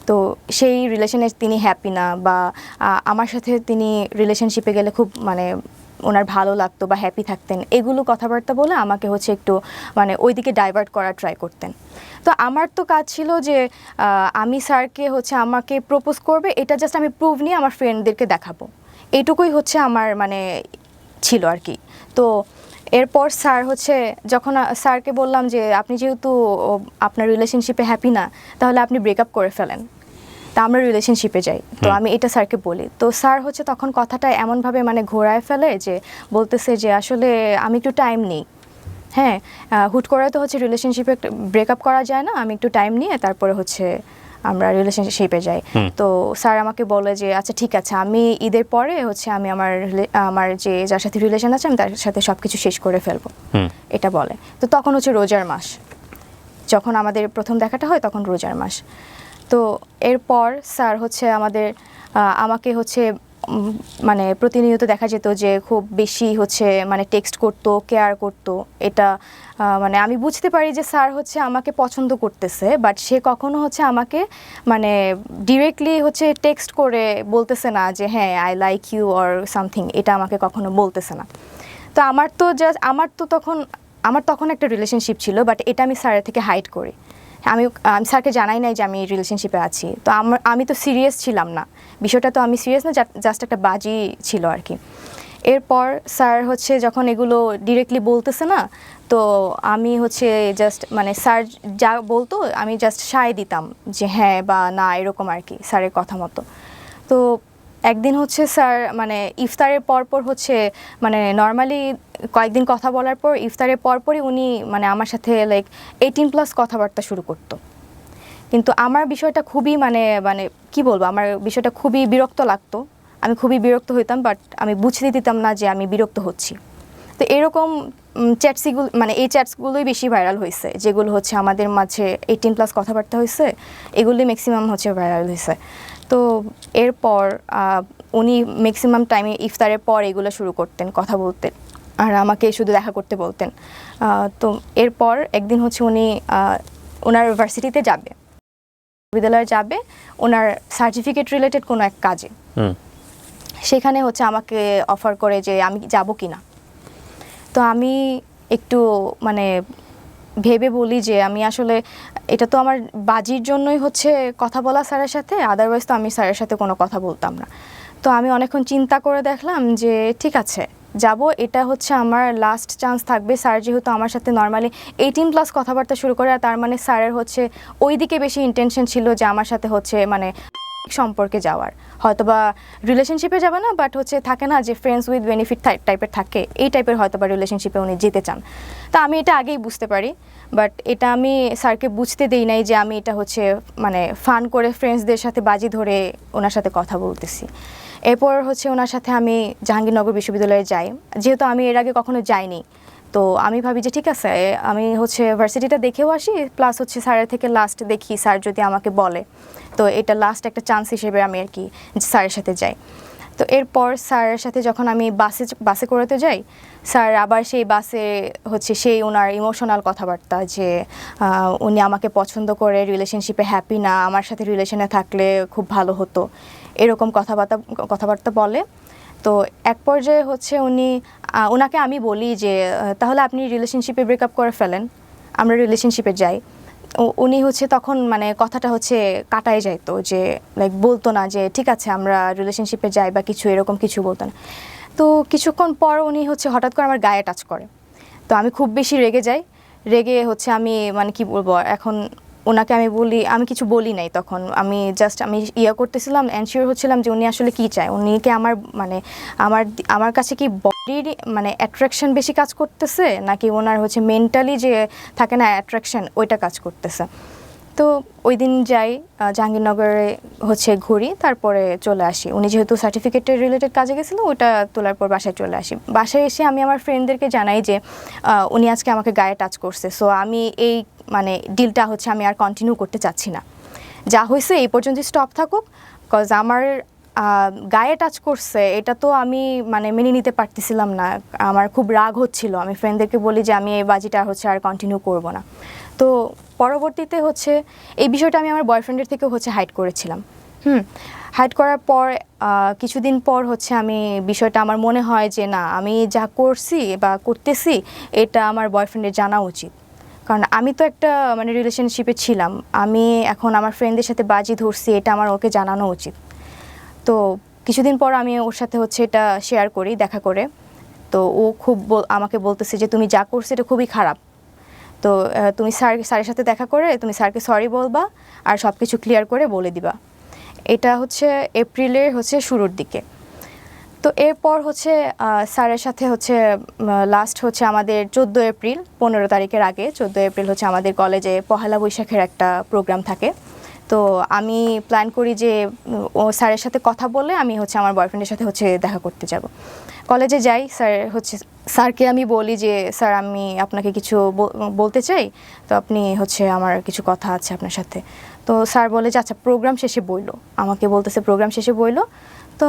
[SPEAKER 1] তো সেই রিলেশনে তিনি হ্যাপি না, বা আমার সাথে তিনি রিলেশনশিপে গেলে খুব মানে ওনার ভালো লাগতো বা হ্যাপি থাকতেন, এগুলো কথাবার্তা বলে আমাকে হচ্ছে একটু মানে ওইদিকে ডাইভার্ট করার ট্রাই করতেন। তো আমার তো কাজ ছিল যে আমি স্যারকে হচ্ছে আমাকে প্রপোজ করবে, এটা জাস্ট আমি প্রুভ নিয়ে আমার ফ্রেন্ডদেরকে দেখাবো, এইটুকুই হচ্ছে আমার মানে ছিল আর কি। তো এরপর স্যার হচ্ছে যখন স্যারকে বললাম যে আপনি যেহেতু আপনার রিলেশনশিপে হ্যাপি না, তাহলে আপনি ব্রেকআপ করে ফেলেন, তা আমরা রিলেশনশিপে যাই। তো আমি এটা স্যারকে বলি, তো স্যার হচ্ছে তখন কথাটা এমনভাবে মানে ঘোরায় ফেলে যে বলতেছে যে আসলে আমি একটু টাইম নিই, হ্যাঁ হুট করে তো হচ্ছে রিলেশনশিপে ব্রেকআপ করা যায় না, আমি একটু টাইম নিয়ে তারপরে হচ্ছে আমরা রিলেশনশিপে যাই। তো স্যার আমাকে বলে যে আচ্ছা ঠিক আছে, আমি ঈদের পরে হচ্ছে আমি আমার যে যার সাথে রিলেশন আছে আমি তার সাথে সব কিছু শেষ করে ফেলবো, এটা বলে। তো তখন হচ্ছে রোজার মাস, যখন আমাদের প্রথম দেখাটা হয় তখন রোজার মাস। তো এরপর স্যার হচ্ছে আমাকে হচ্ছে মানে প্রতিনিয়ত দেখা যেত যে খুব বেশি হচ্ছে মানে টেক্সট করতো, কেয়ার করতো। এটা মানে আমি বুঝতে পারি যে স্যার হচ্ছে আমাকে পছন্দ করতেছে, বাট সে কখনো হচ্ছে আমাকে মানে ডিরেক্টলি হচ্ছে টেক্সট করে বলতেছে না যে হ্যাঁ I like you or something, এটা আমাকে কখনো বলতেছে না। তো আমার তখন একটা রিলেশনশিপ ছিল, বাট এটা আমি স্যারের থেকে হাইড করি। আমি স্যারকে জানাই নাই যে আমি রিলেশনশিপে আছি। তো আমি তো সিরিয়াস ছিলাম না, বিষয়টা তো আমি সিরিয়াস না, জাস্ট একটা বাজি ছিল আর কি। এরপর স্যার হচ্ছে যখন এগুলো ডিরেক্টলি বলতেছে না, তো আমি হচ্ছে জাস্ট মানে স্যার যা বলতো আমি জাস্ট সায় দিতাম যে হ্যাঁ বা না, এরকম আর কি স্যারের কথা মতো। তো একদিন হচ্ছে স্যার মানে ইফতারের পরপর হচ্ছে মানে নর্মালি কয়েকদিন কথা বলার পর ইফতারের পরপরই উনি মানে আমার সাথে লাইক 18+ কথাবার্তা শুরু করতো। কিন্তু আমার বিষয়টা খুবই মানে মানে কি বলবো, আমার বিষয়টা খুবই বিরক্ত লাগতো, আমি খুবই বিরক্ত হইতাম, বাট আমি বুঝতে দিতাম না যে আমি বিরক্ত হচ্ছি। তো এরকম মানে এই চ্যাটসগুলোই বেশি ভাইরাল হয়েছে, যেগুলো হচ্ছে আমাদের মাঝে 18+ কথাবার্তা হয়েছে, এগুলোই ম্যাক্সিমাম হচ্ছে ভাইরাল হয়েছে। তো এরপর উনি ম্যাক্সিমাম টাইমে ইফতারের পর এগুলো শুরু করতেন, কথা বলতেন, আর আমাকে শুধু দেখা করতে বলতেন। তো এরপর একদিন হচ্ছে উনি ওনার ভার্সিটিতে যাবে, বিশ্ববিদ্যালয়ে যাবে ওনার সার্টিফিকেট রিলেটেড কোনো এক কাজে। সেখানে হচ্ছে আমাকে অফার করে যে আমি যাব কি না। তো আমি একটু মানে ভেবে বলি যে আমি আসলে এটা তো আমার বাজির জন্যই হচ্ছে কথা বলা স্যারের সাথে, আদারওয়াইজ তো আমি স্যারের সাথে কোনো কথা বলতাম না। তো আমি অনেকক্ষণ চিন্তা করে দেখলাম যে ঠিক আছে যাব, এটা হচ্ছে আমার লাস্ট চান্স থাকবে। স্যার যেহেতু আমার সাথে নর্মালি 18+ কথাবার্তা শুরু করে, আর তার মানে স্যারের হচ্ছে ওই দিকে বেশি ইন্টেনশন ছিল যে আমার সাথে হচ্ছে মানে সম্পর্কে যাওয়ার, হয়তোবা রিলেশনশিপে যাবে না, বাট হচ্ছে থাকে না যে ফ্রেন্ডস উইথ বেনিফিট টাইপের থাকে, এই টাইপের হয়তোবা রিলেশনশিপে উনি যেতে চান। তো আমি এটা আগেই বুঝতে পারি, বাট এটা আমি স্যারকে বুঝতে দেই নাই যে আমি এটা হচ্ছে মানে ফান করে ফ্রেন্ডসদের সাথে বাজি ধরে ওনার সাথে কথা বলতেছি। এরপর হচ্ছে ওনার সাথে আমি জাহাঙ্গীরনগর বিশ্ববিদ্যালয়ে যাই, যেহেতু আমি এর আগে কখনো যাইনি। তো আমি ভাবি যে ঠিক আছে আমি হচ্ছে ভার্সিটিটা দেখেও আসি, প্লাস হচ্ছে স্যারের থেকে লাস্ট দেখি স্যার যদি আমাকে বলে, তো এটা লাস্ট একটা চান্স হিসেবে আমি আর কি স্যারের সাথে যাই। তো এরপর স্যারের সাথে যখন আমি বাসে করেতে যাই, স্যার আবার সেই বাসে হচ্ছে সেই ওনার ইমোশনাল কথাবার্তা যে উনি আমাকে পছন্দ করে, রিলেশনশিপে হ্যাপি না, আমার সাথে রিলেশনে থাকলে খুব ভালো হতো, এরকম কথাবার্তা বলে। তো এক পর্যায়ে হচ্ছে ওনাকে আমি বলি যে তাহলে আপনি রিলেশনশিপে ব্রেকআপ করে ফেলেন, আমরা রিলেশনশিপে যাই। উনি হচ্ছে তখন মানে কথাটা হচ্ছে কাটাই যাইতো, যে লাইক বলতো না যে ঠিক আছে আমরা রিলেশনশিপে যাই বা কিছু, এরকম কিছু বলতো না। তো কিছুক্ষণ পর উনি হচ্ছে হঠাৎ করে আমার গায়ে টাচ করে। তো আমি খুব বেশি রেগে যাই। রেগে হচ্ছে আমি মানে কি বলবো এখন, ওনাকে আমি বলি, আমি কিছু বলি নাই তখন, আমি জাস্ট আমি করতেছিলাম, এনশিওর হচ্ছিলাম যে উনি আসলে কি চায়, উনি কি আমার মানে আমার কাছে কি বডির মানে অ্যাট্রাকশন বেশি কাজ করতেছে, নাকি ওনার হচ্ছে মেন্টালি যে থাকে না অ্যাট্রাকশন, ওইটা কাজ করতেছে। তো ওই দিন যাই জাহাঙ্গীরনগরে হচ্ছে ঘুরি, তারপরে চলে আসি। উনি যেহেতু সার্টিফিকেটের রিলেটেড কাজে গেছিলো, ওটা তোলার পর বাসায় চলে আসি। বাসায় এসে আমি আমার ফ্রেন্ডদেরকে জানাই যে উনি আজকে আমাকে গায়ে টাচ করছে, সো আমি এই মানে ডিলটা হচ্ছে আমি আর কন্টিনিউ করতে চাচ্ছি না, যা হয়েছে এই পর্যন্ত স্টপ থাকুক। কজ আমার গায়ে টাচ করছে, এটা তো আমি মানে মেনে নিতে পারতেছিলাম না, আমার খুব রাগ হচ্ছিল। আমি ফ্রেন্ডদেরকে বলি যে আমি এই বাজিটা হচ্ছে আর কন্টিনিউ করব না। তো পরবর্তীতে হচ্ছে এই বিষয়টা আমি আমার বয়ফ্রেন্ডের থেকে হচ্ছে হাইড করেছিলাম। হাইড করার পর কিছুদিন পর হচ্ছে আমি বিষয়টা আমার মনে হয় যে না, আমি যা করছি বা করতেছি এটা আমার বয়ফ্রেন্ডের জানা উচিত, কারণ আমি তো একটা মানে রিলেশনশিপে ছিলাম, আমি এখন আমার ফ্রেন্ডদের সাথে বাজি ধরছি, এটা আমার ওকে জানানো উচিত। তো কিছুদিন পর আমি ওর সাথে হচ্ছে এটা শেয়ার করি দেখা করে। তো ও খুব আমাকে বলতেছে যে তুমি যা করছো এটা খুবই খারাপ, তো তুমি স্যারের সাথে দেখা করে তুমি স্যারকে সরি বলবা আর সব কিছু ক্লিয়ার করে বলে দিবা। এটা হচ্ছে এপ্রিলের হচ্ছে শুরুর দিকে। তো এরপর হচ্ছে স্যারের সাথে হচ্ছে লাস্ট হচ্ছে আমাদের 14 এপ্রিল, 15 তারিখের আগে 14 এপ্রিল হচ্ছে আমাদের কলেজে পহেলা বৈশাখের একটা প্রোগ্রাম থাকে। তো আমি প্ল্যান করি যে ও স্যারের সাথে কথা বলে আমি হচ্ছে আমার বয়ফ্রেন্ডের সাথে হচ্ছে দেখা করতে যাব। কলেজে যাই, স্যারকে আমি বলি যে স্যার আমি আপনাকে কিছু বলতে চাই, তো আপনি হচ্ছে আমার কিছু কথা আছে আপনার সাথে। তো স্যার বলে যে আচ্ছা প্রোগ্রাম শেষে বইলো, আমাকে বলতেছে প্রোগ্রাম শেষে বইলো। তো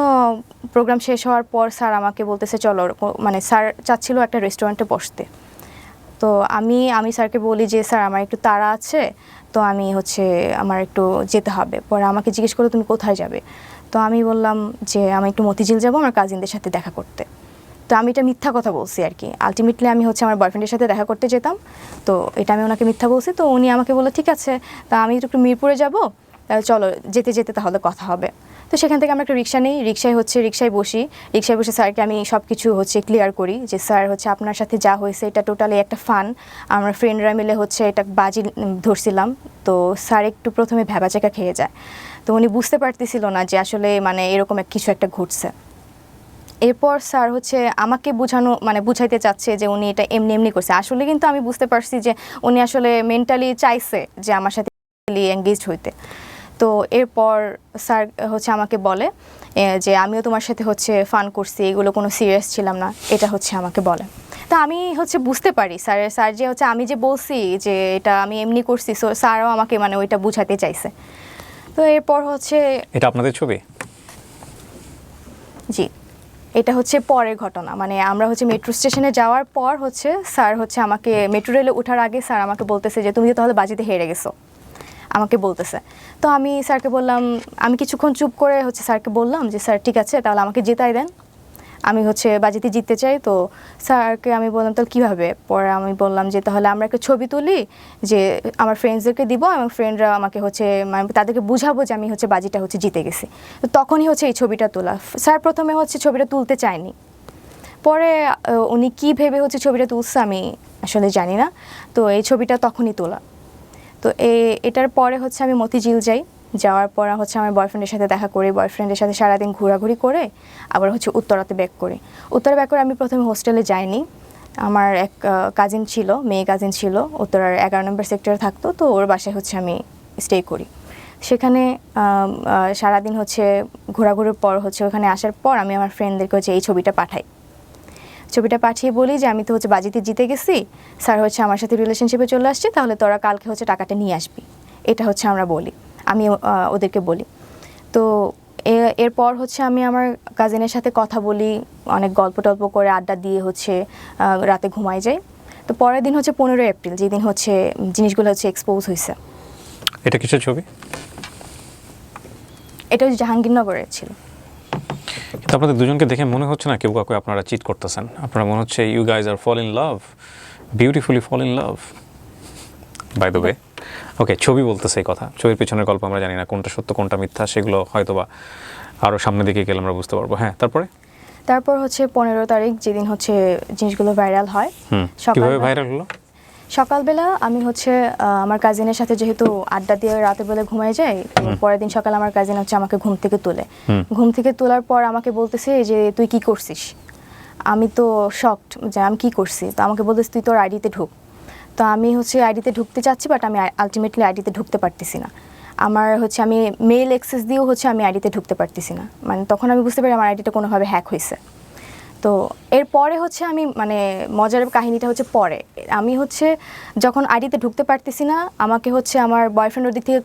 [SPEAKER 1] প্রোগ্রাম শেষ হওয়ার পর স্যার আমাকে বলতেছে চলো, মানে স্যার চাচ্ছিল একটা রেস্টুরেন্টে বসতে। তো আমি স্যারকে বলি যে স্যার আমার একটু তাড়া আছে, তো আমি হচ্ছে আমার একটু যেতে হবে। পরে আমাকে জিজ্ঞেস করলো তুমি কোথায় যাবে, তো আমি বললাম যে আমি একটু মতিঝিল যাবো আমার কাজিনদের সাথে দেখা করতে। তো আমি এটা মিথ্যা কথা বলছি আর কি, আলটিমেটলি আমি হচ্ছে আমার বয়ফ্রেন্ডের সাথে দেখা করতে যেতাম, তো এটা আমি ওনাকে মিথ্যা বলছি। তো উনি আমাকে বললো ঠিক আছে, তা আমি একটু মিরপুরে যাবো, চলো যেতে যেতে তাহলে কথা হবে। তো সেখান থেকে আমরা একটা রিক্সা নিই, রিক্সায় বসে স্যারকে আমি সব কিছু হচ্ছে ক্লিয়ার করি যে স্যার হচ্ছে আপনার সাথে যা হয়েছে এটা টোটালি একটা ফান, আমরা ফ্রেন্ডরা মিলে হচ্ছে এটা বাজি ধরছিলাম। তো স্যার একটু প্রথমে ভ্যাবাচাকা খেয়ে যায়, তো উনি বুঝতে পারতেছিল না যে আসলে মানে এরকম কিছু একটা ঘটছে। এরপর স্যার হচ্ছে আমাকে বুঝাইতে চাচ্ছে যে উনি এটা এমনি এমনি করছে, আসলে কিন্তু আমি বুঝতে পারছি যে উনি আসলে মেন্টালি চাইছে যে আমার সাথে এঙ্গেজ হইতে। তো এরপর স্যার হচ্ছে আমাকে বলে যে আমিও তোমার সাথে হচ্ছে ফান করছি, এগুলো কোনো সিরিয়াস ছিলাম না, এটা হচ্ছে আমাকে বলে। তা আমি হচ্ছে বুঝতে পারি স্যার যে হচ্ছে আমি যে বলছি যে এটা আমি এমনি করছি, সো স্যারও আমাকে মানে ওইটা বুঝাতে চাইছে। তো এরপর হচ্ছে
[SPEAKER 2] এটা আপনাদের ছবি?
[SPEAKER 1] জি, এটা হচ্ছে পরের ঘটনা, মানে আমরা হচ্ছে মেট্রো স্টেশনে যাওয়ার পর হচ্ছে স্যার হচ্ছে আমাকে মেট্রো রেলে ওঠার আগে স্যার আমাকে বলতেছে যে তুমি তো তাহলে বাজিতে হেরে গেছো, আমাকে বলতেছে। তো আমি স্যারকে বললাম, আমি কিছুক্ষণ চুপ করে হচ্ছে স্যারকে বললাম যে স্যার ঠিক আছে তাহলে আমাকে জেতাই দেন, আমি হচ্ছে বাজিতে জিততে চাই। তো স্যারকে আমি বললাম তাহলে কীভাবে, পরে আমি বললাম যে তাহলে আমরা একটা ছবি তুলি, যে আমার ফ্রেন্ডসদেরকে দিব এবং ফ্রেন্ডরা আমাকে হচ্ছে মানে তাদেরকে বুঝাবো যে আমি হচ্ছে বাজিটা হচ্ছে জিতে গেছি। তো তখনই হচ্ছে এই ছবিটা তোলা। স্যার প্রথমে হচ্ছে ছবিটা তুলতে চায়নি, পরে উনি কী ভেবে হচ্ছে ছবিটা তুলছে আমি আসলে জানি না। তো এই ছবিটা তখনই তোলা। তো এটার পরে হচ্ছে আমি মতিঝিল যাই, যাওয়ার পর হচ্ছে আমার বয়ফ্রেন্ডের সাথে দেখা করি, বয়ফ্রেন্ডের সাথে সারাদিন ঘোরাঘুরি করে আবার হচ্ছে উত্তরাতে ব্যাক করি। ব্যাক করে আমি প্রথমে হোস্টেলে যাইনি, আমার এক কাজিন ছিল, মেয়ে কাজিন ছিল, উত্তরার 11 নম্বর সেক্টরে থাকতো, তো ওর বাসায় হচ্ছে আমি স্টে করি। সেখানে সারাদিন হচ্ছে ঘোরাঘুরির পর হচ্ছে ওখানে আসার পর আমি আমার ফ্রেন্ডদেরকে হচ্ছে এই ছবিটা পাঠিয়ে বলি যে আমি তো হচ্ছে বাজিতে জিতে গেছি, স্যার হচ্ছে আমার সাথে রিলেশনশিপে চলে আসছে, তাহলে তোরা কালকে হচ্ছে টাকাটা নিয়ে আসবি, এটা হচ্ছে আমি ওদেরকে বলি। তো এরপর হচ্ছে আমি আমার কাজিনের সাথে কথা বলি, অনেক গল্প টল্প করে আড্ডা দিয়ে হচ্ছে রাতে ঘুমাই যাই। তো পরের দিন হচ্ছে 15 এপ্রিল, যেদিন হচ্ছে জিনিসগুলো হচ্ছে এক্সপোজ হয়েছে।
[SPEAKER 2] এটা কিসের ছবি?
[SPEAKER 1] এটা হচ্ছে জাহাঙ্গীরনগরের ছিল।
[SPEAKER 2] কিন্তু আপনাদের দুজনকে দেখে মনে হচ্ছে না কেউ কাউকে আপনারা চিট করতেছেন, আপনারা মনে হচ্ছে you guys are fall in love, beautifully fall in love by the way. Okay, ছবি বলতেছে এই কথা, ছবির পেছনের গল্প আমরা জানি না কোনটা সত্য কোনটা মিথ্যা, সেগুলো হয়তো বা আরও সামনের দিকে গেলে আমরা বুঝতে পারবো। হ্যাঁ,
[SPEAKER 1] তারপর হচ্ছে 15 তারিখ যেদিন হচ্ছে জিনিসগুলো ভাইরাল হয়।
[SPEAKER 2] কিভাবে ভাইরাল হলো?
[SPEAKER 1] সকালবেলা আমি হচ্ছে আমার কাজিনের সাথে যেহেতু আড্ডা দিয়ে রাতের বেলা ঘুমায় যাই, তো পরের দিন সকালে আমার কাজিন হচ্ছে আমাকে ঘুম থেকে তোলার পর আমাকে বলতেছে যে তুই কি করছিস। আমি তো শকড যে আমি কি করছি, তো আমাকে বলতেছে তুই তোর আইডিতে ঢুক। তো আমি হচ্ছে আইডিতে ঢুকতে চাচ্ছি, বাট আমি আলটিমেটলি আইডিতে ঢুকতে পারতেছি না। আমার হচ্ছে আমি মেল অ্যাক্সেস দিয়েও হচ্ছে আমি আইডিতে ঢুকতে পারতেছি না, মানে তখন আমি বুঝতে পারি আমার আইডিটা কোনোভাবে হ্যাক হয়েছে। তো এরপরে হচ্ছে আমি মানে মজার কাহিনীটা হচ্ছে পরে আমি হচ্ছে যখন আইডিতে ঢুকতে পারতেছি না, আমাকে হচ্ছে আমার বয়ফ্রেন্ড ওদিক থেকে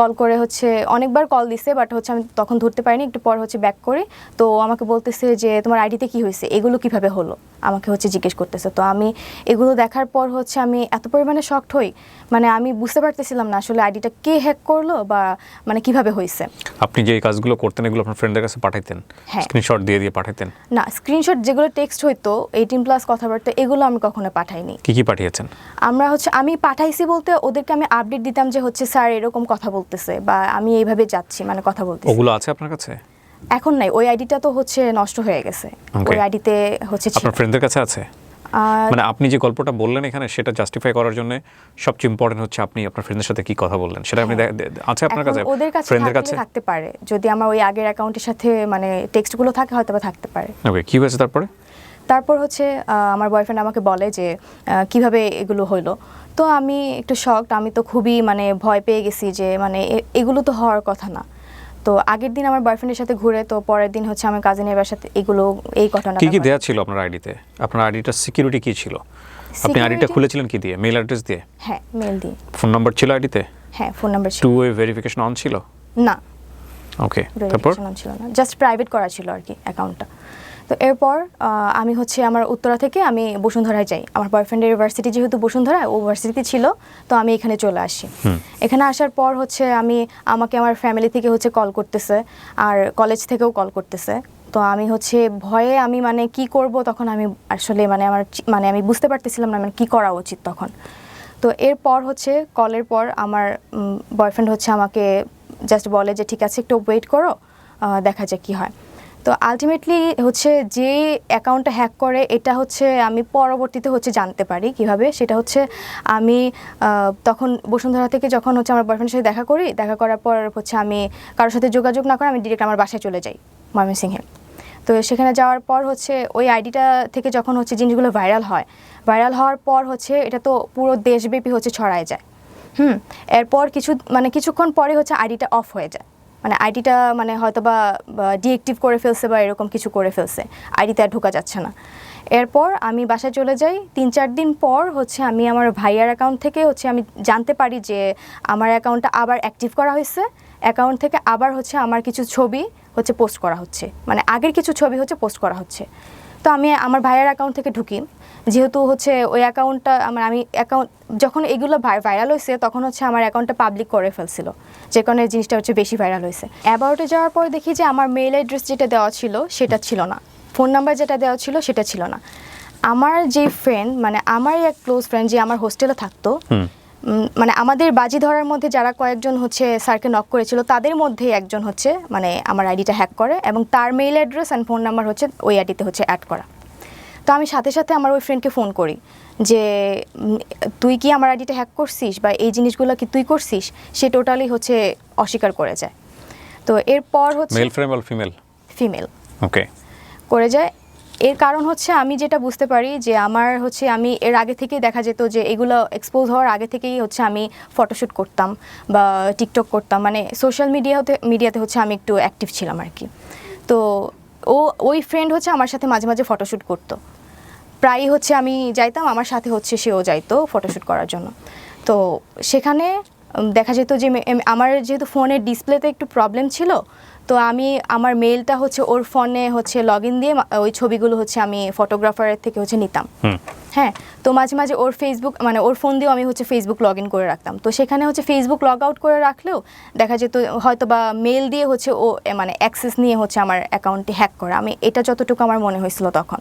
[SPEAKER 1] কল করে হচ্ছে অনেকবার কল দিছে, বাট হচ্ছে আমি তখন ধরতে পারিনি। একটু পর হচ্ছে ব্যাক করি, তো আমাকে বলতেছে যে তোমার আইডিতে কি হয়েছে, এগুলো কিভাবে হলো, আমাকে হচ্ছে জিজ্ঞেস করতেছে। তো আমি এগুলো দেখার পর হচ্ছে আমি এত পরিমাণে শকড হই, মানে আমি বুঝতে পারতেছিলাম না আসলে আইডিটা কে হ্যাক করলো বা মানে কিভাবে হয়েছে।
[SPEAKER 2] আপনি যে কাজগুলো করতেন এগুলো আপনার ফ্রেন্ডদের কাছে পাঠাইতেন?
[SPEAKER 1] হ্যাঁ,
[SPEAKER 2] স্ক্রিনশট দিয়ে পাঠাইতেন?
[SPEAKER 1] না, স্ক্রিনশট যেগুলো টেক্সট হইতো 18+ কথাবার্তা, এগুলো আমি কখনো পাঠাইনি।
[SPEAKER 2] কি পাঠিয়েছেন?
[SPEAKER 1] আমি পাঠাইছি বলতে ওদেরকে আমি আপডেট দিতাম যে হচ্ছে স্যার এরকম কথা বলতেছে বা আমি এইভাবে যাচ্ছি, মানে কথা বলতেছি।
[SPEAKER 2] ওগুলো আছে আপনার কাছে?
[SPEAKER 1] এখন নাই, ওই আইডিটা তো হচ্ছে নষ্ট হয়ে গেছে। ওই আইডিতে হচ্ছে
[SPEAKER 2] আপনার ফ্রেন্ডদের কাছে আছে? মানে আপনি যে গল্পটা বললেন এখানে, সেটা জাস্টিফাই করার জন্য সবচেয়ে ইম্পর্টেন্ট হচ্ছে আপনি আপনার ফ্রেন্ডের সাথে কি কথা বললেন সেটা আপনি আছে আপনার কাছে?
[SPEAKER 1] ওদের কাছে ফ্রেন্ডদের কাছে থাকতে পারে, যদি আমার ওই আগের অ্যাকাউন্টের সাথে মানে টেক্সটগুলো থাকে হয়তো বা থাকতে পারে।
[SPEAKER 2] ওকে, কি হয়েছে
[SPEAKER 1] তারপর হচ্ছে আমার বয়ফ্রেন্ড আমাকে বলে যে কিভাবে এগুলো হলো। তো আমি একটু শকড, আমি তো খুবই মানে ভয় পেয়ে গেছি যে মানে এগুলো তো হওয়ার কথা না। তো আগের দিন আমার বয়ফ্রেন্ডের সাথে ঘুরে, তো পরের দিন হচ্ছে আমার কাজিনের বাসাতে এই ঘটনা।
[SPEAKER 2] কি দেয়া ছিল আপনার আইডিতে? আপনার আইডিটার সিকিউরিটি কি ছিল? আপনি আইডিটা খুলেছিলেন কি দিয়ে? মেল অ্যাড্রেস দিয়ে?
[SPEAKER 1] হ্যাঁ, মেল দিয়ে।
[SPEAKER 2] ফোন নাম্বার ছিল আইডিতে?
[SPEAKER 1] হ্যাঁ, ফোন নাম্বার ছিল।
[SPEAKER 2] টু ওয়ে ভেরিফিকেশন অন ছিল?
[SPEAKER 1] না।
[SPEAKER 2] ওকে, তারপর?
[SPEAKER 1] ছিল না, জাস্ট প্রাইভেট করা ছিল আর কি অ্যাকাউন্টটা। তো এরপর আমি হচ্ছে আমার উত্তরা থেকে আমি বসুন্ধরায় যাই। আমার বয়ফ্রেন্ডের ইউনিভার্সিটি যেহেতু বসুন্ধরা, ও ইউনিভার্সিটিতে ছিল, তো আমি এখানে চলে আসি। এখানে আসার পর হচ্ছে আমাকে আমার ফ্যামিলি থেকে হচ্ছে কল করতেছে, আর কলেজ থেকেও কল করতেছে। তো আমি হচ্ছে ভয়ে আমি মানে কি করব, তখন আমি আসলে মানে আমি বুঝতে পারতেছিলাম না মানে কি করা উচিত তখন। তো এরপর হচ্ছে কলের পর আমার বয়ফ্রেন্ড হচ্ছে আমাকে জাস্ট বলে যে ঠিক আছে একটু ওয়েট করো, দেখা যাক কী হয়। তো আলটিমেটলি হচ্ছে যে অ্যাকাউন্টটা হ্যাক করে, এটা হচ্ছে আমি পরবর্তীতে হচ্ছে জানতে পারি কিভাবে। সেটা হচ্ছে আমি তখন বসুন্ধরা থেকে যখন হচ্ছে আমার বয়ফ্রেন্ডের সাথে দেখা করার পর হচ্ছে আমি কারোর সাথে যোগাযোগ না করে আমি ডিরেক্ট আমার বাসায় চলে যাই ময়মনসিংহে। তো সেখানে যাওয়ার পর হচ্ছে ওই আইডিটা থেকে যখন হচ্ছে জিনিসগুলো ভাইরাল হওয়ার পর হচ্ছে এটা তো পুরো দেশব্যাপী হচ্ছে ছড়ায় যায়। এরপর কিছুক্ষণ পরে হচ্ছে আইডিটা অফ হয়ে যায়, মানে আইডিটা মানে হয়তো বা ডিএক্টিভ করে ফেলছে বা এরকম কিছু করে ফেলছে, আইডিতে আর ঢোকা যাচ্ছে না। এরপর আমি বাসায় চলে যাই। 3-4 দিন পর হচ্ছে আমি আমার ভাইয়ার অ্যাকাউন্ট থেকে হচ্ছে আমি জানতে পারি যে আমার অ্যাকাউন্টটা আবার অ্যাক্টিভ করা হয়েছে। অ্যাকাউন্ট থেকে আবার হচ্ছে আমার কিছু ছবি হচ্ছে পোস্ট করা হচ্ছে, মানে আগের কিছু ছবি হচ্ছে পোস্ট করা হচ্ছে। তো আমি আমার ভাইয়ার অ্যাকাউন্ট থেকে ঢুকি, যেহেতু হচ্ছে ওই অ্যাকাউন্টটা আমি অ্যাকাউন্ট যখন এগুলো ভাইরাল হয়েছে তখন হচ্ছে আমার অ্যাকাউন্টটা পাবলিক করে ফেলছিল, যে কারণে জিনিসটা হচ্ছে বেশি ভাইরাল হয়েছে। অ্যাবাউটে যাওয়ার পর দেখি যে আমার মেল অ্যাড্রেস যেটা দেওয়া ছিল সেটা ছিল না, ফোন নাম্বার যেটা দেওয়া ছিল সেটা ছিল না। আমার যে ফ্রেন্ড, মানে আমারই এক ক্লোজ ফ্রেন্ড যে আমার হোস্টেলে থাকতো, মানে আমাদের বাজি ধরার মধ্যে যারা কয়েকজন হচ্ছে স্যারকে নক করেছিল তাদের মধ্যে একজন হচ্ছে মানে আমার আইডিটা হ্যাক করে, এবং তার mail address and phone number হচ্ছে ওই আইডিতে হচ্ছে অ্যাড করা। তো আমি সাথে সাথে আমার ওই ফ্রেন্ডকে ফোন করি যে তুই কি আমার আইডিটা হ্যাক করছিস বা এই জিনিসগুলো কি তুই করছিস, সে টোটালি হচ্ছে অস্বীকার করে যায়। তো এরপর হচ্ছে
[SPEAKER 2] মেল ফ্রেন্ড বা ফিমেল ওকে
[SPEAKER 1] করে যায়। এর কারণ হচ্ছে আমি যেটা বুঝতে পারি যে আমার হচ্ছে আমি এর আগে থেকেই দেখা যেত যে এগুলো এক্সপোজ হওয়ার আগে থেকেই হচ্ছে আমি ফটোশ্যুট করতাম বা টিকটক করতাম, মানে সোশ্যাল মিডিয়াতে হচ্ছে আমি একটু অ্যাক্টিভ ছিলাম আর কি। তো ওই ফ্রেন্ড হচ্ছে আমার সাথে মাঝে মাঝে ফটোশ্যুট করতো, প্রায়ই হচ্ছে আমি যাইতাম, আমার সাথে হচ্ছে সেও যাইতো ফটোশ্যুট করার জন্য। তো সেখানে দেখা যেত যে আমার যেহেতু ফোনের ডিসপ্লেতে একটু প্রবলেম ছিল, তো আমি আমার মেইলটা হচ্ছে ওর ফোনে হচ্ছে লগ ইন দিয়ে ওই ছবিগুলো হচ্ছে আমি ফটোগ্রাফারের থেকে হচ্ছে নিতাম। হ্যাঁ, তো মাঝে মাঝে ওর ফেসবুক মানে ওর ফোন দিয়েও আমি হচ্ছে ফেসবুক লগ ইন করে রাখতাম। তো সেখানে হচ্ছে ফেসবুক লগ আউট করে রাখলেও দেখা যেত হয়তো বা মেল দিয়ে হচ্ছে ও মানে অ্যাক্সেস নিয়ে হচ্ছে আমার অ্যাকাউন্টটি হ্যাক করে। আমি এটা যতটুকু আমার মনে হয়েছিল তখন।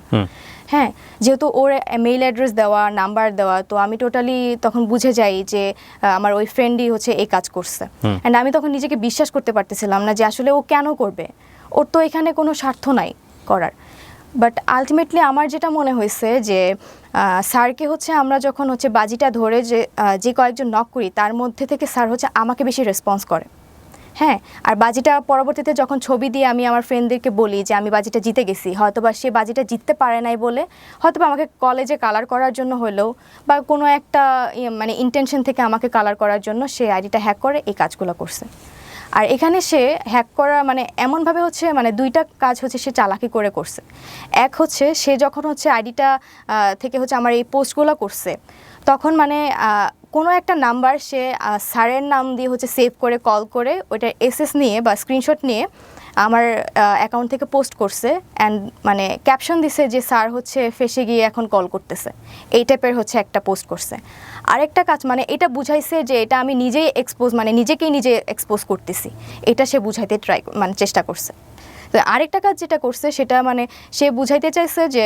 [SPEAKER 1] হ্যাঁ, যেহেতু ওর মেইল অ্যাড্রেস দেওয়া, নাম্বার দেওয়া, তো আমি টোটালি তখন বুঝে যাই যে আমার ওই ফ্রেন্ডই হচ্ছে এই কাজ করছে। অ্যান্ড আমি তখন নিজেকে বিশ্বাস করতে পারতেছিলাম না যে আসলে ও কেন করবে, ওর তো এখানে কোনো স্বার্থ নাই করার। বাট আলটিমেটলি আমার যেটা মনে হয়েছে যে স্যারকে হচ্ছে আমরা যখন হচ্ছে বাজিটা ধরে যে কয়েকজন নক করি তার মধ্যে থেকে স্যার হচ্ছে আমাকে বেশি রেসপন্স করে। হ্যাঁ, আর বাজিটা পরবর্তীতে যখন ছবি দিয়ে আমি আমার ফ্রেন্ডদেরকে বলি যে আমি বাজিটা জিতে গেছি, হয়তোবা সে বাজিটা জিততে পারে নাই বলে হয়তোবা আমাকে কলেজে কালার করার জন্য হলেও বা কোনো একটা মানে ইন্টেনশন থেকে আমাকে কালার করার জন্য সে আইডিটা হ্যাক করে এই কাজগুলো করছে। আর এখানে সে হ্যাক করা মানে এমনভাবে হচ্ছে মানে দুইটা কাজ হচ্ছে সে চালাকি করে করছে। এক হচ্ছে সে যখন হচ্ছে আইডিটা থেকে হচ্ছে আমার এই পোস্টগুলো করছে তখন মানে কোনো একটা নাম্বার সে স্যারের নাম দিয়ে হচ্ছে সেভ করে কল করে ওইটার এসএস নিয়ে বা স্ক্রিনশট নিয়ে আমার অ্যাকাউন্ট থেকে পোস্ট করছে অ্যান্ড মানে ক্যাপশন দিছে যে স্যার হচ্ছে ফেসে গিয়ে এখন কল করতেছে, এই টাইপের হচ্ছে একটা পোস্ট করছে। আরেকটা কাজ মানে এটা বুঝাইছে যে এটা আমি নিজেই নিজেকেই নিজে এক্সপোজ করতেছি, এটা সে বুঝাইতে চেষ্টা করছে। তো আরেকটা কাজ যেটা করছে সেটা মানে সে বুঝাইতে চাইছে যে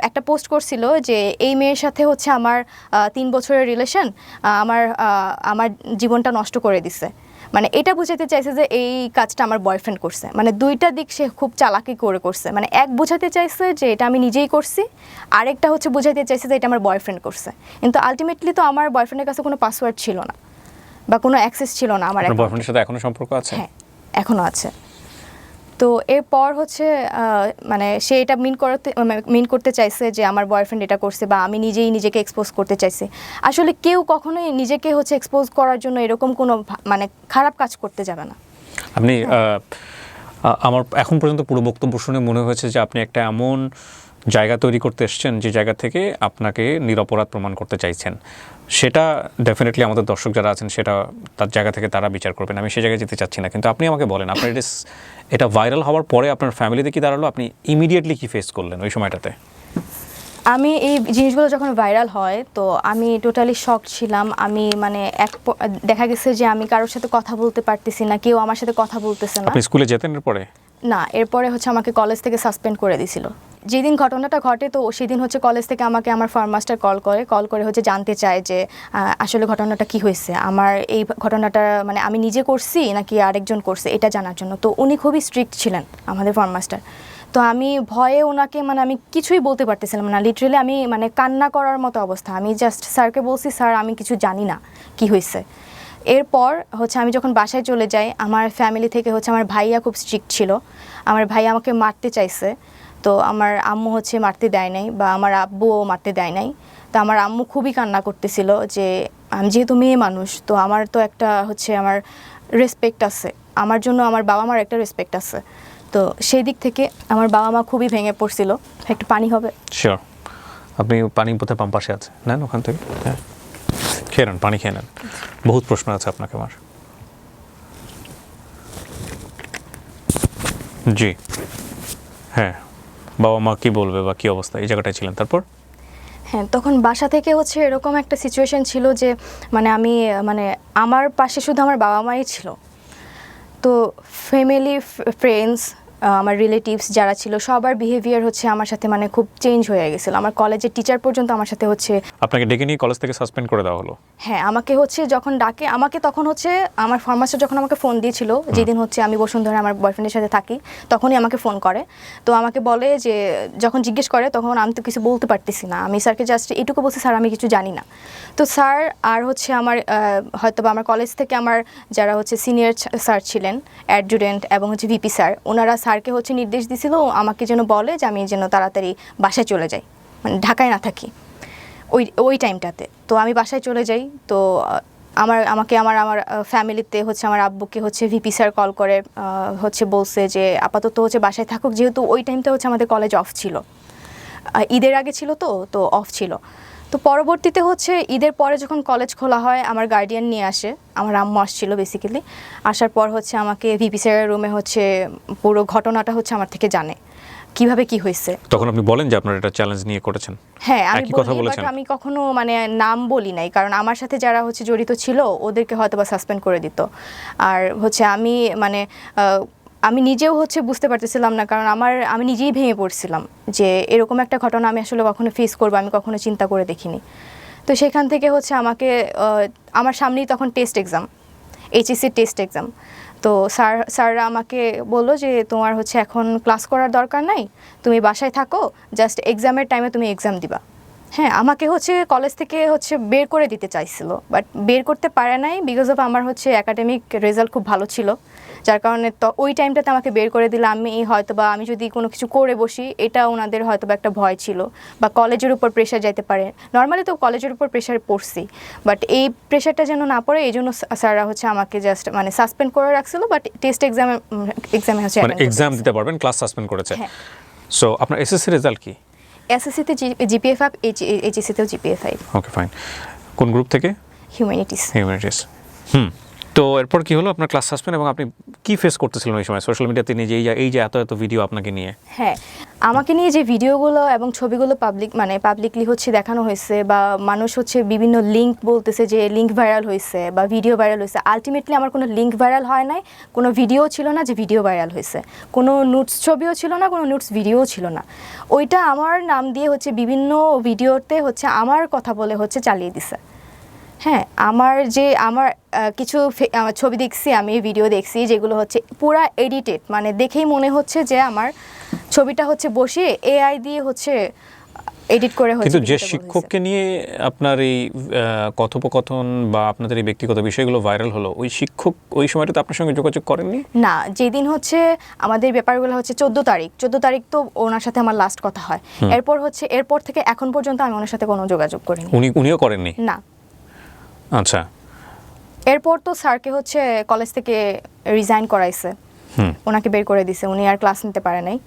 [SPEAKER 1] একটা পোস্ট করছিল যে এই মেয়ের সাথে হচ্ছে আমার 3 বছরের রিলেশন, আমার জীবনটা নষ্ট করে দিছে। মানে এটা বুঝাতে চাইছে যে এই কাজটা আমার বয়ফ্রেন্ড করছে। মানে দুইটা দিক সে খুব চালাকি করে করছে। মানে এক বুঝাতে চাইছে যে এটা আমি নিজেই করছি, আরেকটা হচ্ছে বুঝাইতে চাইছে যে এটা আমার বয়ফ্রেন্ড করছে। কিন্তু আলটিমেটলি তো আমার বয়ফ্রেন্ডের কাছে কোনো পাসওয়ার্ড ছিল না বা কোনো অ্যাক্সেস ছিল না আমার।
[SPEAKER 2] বয়ফ্রেন্ডের সাথে এখনো সম্পর্ক আছে?
[SPEAKER 1] হ্যাঁ, এখনো আছে। তো এরপর হচ্ছে মানে সে এটা মিন করতে চাইছে যে আমার বয়ফ্রেন্ড এটা করছে বা আমি নিজেই নিজেকে এক্সপোজ করতে চাইছি। আসলে কেউ কখনোই নিজেকে হচ্ছে এক্সপোজ করার জন্য এরকম কোনো মানে খারাপ কাজ করতে যাবে না।
[SPEAKER 2] আপনি আমার এখন পর্যন্ত পুরো বক্তব্য শুনে মনে হয়েছে যে আপনি একটা এমন জায়গা তৈরি করতে এসেছেন যে জায়গা থেকে আপনাকে নিরপরাধ প্রমাণ করতে চাইছেন। সেটা ডেফিনেটলি আমাদের দর্শক যারা আছেন সেটা তার জায়গা থেকে তারা বিচার করবেন, আমি সে জায়গায় যেতে চাচ্ছি না। কিন্তু আপনি আমাকে বলেন, আপনার এটা ভাইরাল হওয়ার পরে আপনার ফ্যামিলিতে কি দাঁড়ালো, আপনি ইমিডিয়েটলি কি ফেস করলেন ওই সময়টাতে?
[SPEAKER 1] আমি এই জিনিসগুলো যখন ভাইরাল হয় তো আমি টোটালি শক ছিলাম। আমি মানে দেখা গেছে যে আমি কারোর সাথে কথা বলতে পারতেছি না, কেউ আমার সাথে কথা বলতেছে না।
[SPEAKER 2] আপনি স্কুলে যেতেন এরপরে?
[SPEAKER 1] না, এরপরে হচ্ছে আমাকে কলেজ থেকে সাসপেন্ড করে দিয়েছিল। যেদিন ঘটনাটা ঘটে তো সেদিন হচ্ছে কলেজ থেকে আমাকে আমার ফার্ম মাস্টার কল করে হচ্ছে জানতে চায় যে আসলে ঘটনাটা কি হয়েছে, আমার এই ঘটনাটা মানে আমি নিজে করছি নাকি আরেকজন করছে এটা জানার জন্য। তো উনি খুবই স্ট্রিক্ট ছিলেন আমাদের ফার্ম মাস্টার। তো আমি ভয়ে ওনাকে মানে আমি কিছুই বলতে পারতেছিলাম না, লিটারেলি আমি মানে কান্না করার মতো অবস্থা। আমি জাস্ট স্যারকে বলছি, স্যার আমি কিছু জানি না কি হয়েছে। এরপর হচ্ছে আমি যখন বাসায় চলে যাই, আমার ফ্যামিলি থেকে হচ্ছে আমার ভাইয়া খুব স্ট্রিক্ট ছিল, আমার ভাইয়া আমাকে মারতে চাইছে। তো আমার আম্মু হচ্ছে মারতে দেয় নাই বা আমার আব্বুও মারতে দেয় নাই। তো আমার আম্মু খুবই কান্না করতেছিল যে আমি যেহেতু মেয়ে মানুষ তো আমার তো একটা হচ্ছে আমার রেসপেক্ট আছে, আমার জন্য আমার বাবা মার একটা রেসপেক্ট আছে। তো সেই দিক থেকে আমার বাবা মা খুবই ভেঙে পড়ছিল। একটু পানি হবে?
[SPEAKER 2] শিওর। আপনি পানি বোধহয় পাম্প পাশে আছে, নেন ওখান থেকে। হ্যাঁ, খেয়ে নেন, পানি খেয়ে নেন। বহুত প্রশ্ন আছে আপনাকে আমার। জি হ্যাঁ, বাবা মা কি বলবে বা কি অবস্থা, এই জায়গাটায় ছিলেন। তারপর?
[SPEAKER 1] হ্যাঁ, তখন বাসা থেকে হচ্ছে এরকম একটা সিচুয়েশন ছিল যে মানে আমি মানে আমার পাশে শুধু আমার বাবা মাই ছিল। তো ফ্যামিলি, ফ্রেন্ডস, আমার রিলেটিভস যারা ছিল সবার বিহেভিয়ার হচ্ছে আমার সাথে মানে খুব চেঞ্জ হয়ে গেছিলো। আমার কলেজের টিচার পর্যন্ত আমার সাথে হচ্ছে।
[SPEAKER 2] আপনাকে ডেকে নিয়ে কলেজ থেকে সাসপেন্ড করে দেওয়া হলো?
[SPEAKER 1] হ্যাঁ, আমাকে হচ্ছে যখন ডাকে, আমাকে তখন হচ্ছে আমার ফার্মাস্টার যখন আমাকে ফোন দিয়েছিল, যেদিন হচ্ছে আমি বসুন্ধরা আমার বয়ফ্রেন্ডের সাথে থাকি, তখনই আমাকে ফোন করে। তো আমাকে বলে যে যখন জিজ্ঞেস করে তখন আমি তো কিছু বলতে পারতেছি না, আমি স্যারকে জাস্ট এটুকু বলছি, স্যার আমি কিছু জানি না। তো স্যার আর হচ্ছে আমার হয়তো বা আমার কলেজ থেকে আমার যারা হচ্ছে সিনিয়র স্যার ছিলেন, অ্যাডজুডেন্ট এবং হচ্ছে ভিপি স্যার, ওনারা স্যারকে হচ্ছে নির্দেশ দিয়েছিল আমাকে যেন বলে যে আমি যেন তাড়াতাড়ি বাসায় চলে যাই, মানে ঢাকায় না থাকি ওই টাইমটাতে। তো আমি বাসায় চলে যাই। তো আমাকে আমার ফ্যামিলিতে হচ্ছে আমার আব্বুকে হচ্ছে ভিপি স্যার কল করে হচ্ছে বলছে যে আপাতত হচ্ছে বাসায় থাকুক, যেহেতু ওই টাইমটা হচ্ছে আমাদের কলেজ অফ ছিল, ঈদের আগে ছিল তো অফ ছিল। তো তো পরবর্তীতে হচ্ছে ঈদের পরে যখন কলেজ খোলা হয় আমার গার্ডিয়ান নিয়ে আসে, আমার আম্মু আসছিল বেসিক্যালি। আসার পর হচ্ছে আমাকে ভিপি স্যারের রুমে হচ্ছে পুরো ঘটনাটা হচ্ছে আমার থেকে জানে কিভাবে কি হয়েছে।
[SPEAKER 2] তখন আপনি বলেন যে আপনারা এটা চ্যালেঞ্জ নিয়ে করেছেন?
[SPEAKER 1] হ্যাঁ আমি
[SPEAKER 2] একই কথা
[SPEAKER 1] বলি, বাট
[SPEAKER 2] বলেছেন?
[SPEAKER 1] আমি কখনো মানে নাম বলি নাই, কারণ আমার সাথে যারা হচ্ছে জড়িত ছিল ওদেরকে হয়তো বা সাসপেন্ড করে দিত। আর হচ্ছে আমি মানে আমি নিজেও হচ্ছে বুঝতে পারতেছিলাম না, কারণ আমি নিজেই ভেঙে পড়ছিলাম যে এরকম একটা ঘটনা আমি আসলে কখনো ফেস করবো আমি কখনো চিন্তা করে দেখিনি। তো সেখান থেকে হচ্ছে আমাকে আমার সামনেই তখন test exam, HSC test exam. তো স্যাররা আমাকে বললো যে তোমার হচ্ছে এখন ক্লাস করার দরকার নাই, তুমি বাসায় থাকো, জাস্ট এক্সামের টাইমে তুমি এক্সাম দিবা। হ্যাঁ, আমাকে হচ্ছে কলেজ থেকে হচ্ছে বের করে দিতে চাইছিল, বাট বের করতে পারে নাই বিকজ অফ আমার হচ্ছে একাডেমিক রেজাল্ট খুব ভালো ছিল, যার কারণে তো ওই টাইমটাতে আমাকে বের করে দিলে আমি যদি কোনো কিছু করে বসি এটা ওনাদের হয়তো বা একটা ভয় ছিল, বা কলেজের উপর প্রেশার যাইতে পারে। নর্মালি তো কলেজের উপর প্রেশার পড়ছি, বাট এই প্রেশারটা যেন না পড়ে এই জন্য স্যাররা হচ্ছে আমাকে জাস্ট মানে সাসপেন্ড করে রাখছিল, বাট টেস্ট এক্সামে হচ্ছে
[SPEAKER 2] মানে এক্সাম দিতে পারবেন, ক্লাস সাসপেন্ড করেছে।
[SPEAKER 1] হ্যাঁ।
[SPEAKER 2] সো আপনার এসএসসি রেজাল্ট কি?
[SPEAKER 1] এসএসসিতে জিপিএ 5, এইচএসসিতেও জিপিএ 5।
[SPEAKER 2] Okay fine. কোন গ্রুপ থেকে?
[SPEAKER 1] হিউম্যানিটিস।
[SPEAKER 2] হিউম্যানিটিস। তো এরপর কি হলো? আপনার ক্লাস সাসপেন্ড, এবং আপনি কি ফেস করতেছিলেন ওই সময় সোশ্যাল মিডিয়াতে নিয়ে যে এই যে এত ভিডিও আপনাকে নিয়ে?
[SPEAKER 1] হ্যাঁ, আমাকে নিয়ে যে ভিডিওগুলো এবং ছবিগুলো পাবলিকলি হচ্ছে দেখানো হয়েছে, বা মানুষ হচ্ছে বিভিন্ন লিঙ্ক বলতেছে যে লিঙ্ক ভাইরাল হয়েছে বা ভিডিও ভাইরাল হয়েছে। আলটিমেটলি আমার কোনো লিঙ্ক ভাইরাল হয় নাই, কোনো ভিডিও ছিল না যে ভিডিও ভাইরাল হয়েছে, কোনো নোটস ছবিও ছিল না, কোনো নোটস ভিডিওও ছিল না। ওইটা আমার নাম দিয়ে হচ্ছে বিভিন্ন ভিডিওতে হচ্ছে আমার কথা বলে হচ্ছে চালিয়ে দিছে। হ্যাঁ, আমার কিছু আমার ছবি দেখছি, আমি ভিডিও দেখছি যেগুলো হচ্ছে পুরা এডিটেড, মানে দেখেই মনে হচ্ছে যে আমার ছবিটা হচ্ছে বসিয়ে এআই দিয়ে হচ্ছে এডিট করে হচ্ছে।
[SPEAKER 2] কিন্তু যে শিক্ষককে নিয়ে আপনার এই কথোপকথন বা আপনাদের এই ব্যক্তিগত বিষয়গুলো ভাইরাল হলো, ওই শিক্ষক ওই সময়টাতে আপনার সঙ্গে যোগাযোগ করেননি?
[SPEAKER 1] না, যেদিন হচ্ছে আমাদের ব্যাপারগুলো হচ্ছে 14 তারিখ তো ওনার সাথে আমার লাস্ট কথা হয়। এরপর থেকে এখন পর্যন্ত আমি ওনার সাথে কোনো যোগাযোগ করিনি।
[SPEAKER 2] উনিও করেননি?
[SPEAKER 1] না।
[SPEAKER 2] আচ্ছা।
[SPEAKER 1] এরপর তো স্যারকে হচ্ছে কলেজ থেকে রিজাইন করাইছে, ওনাকে বের করে দিছে, উনি আর ক্লাস নিতে পারে নাই।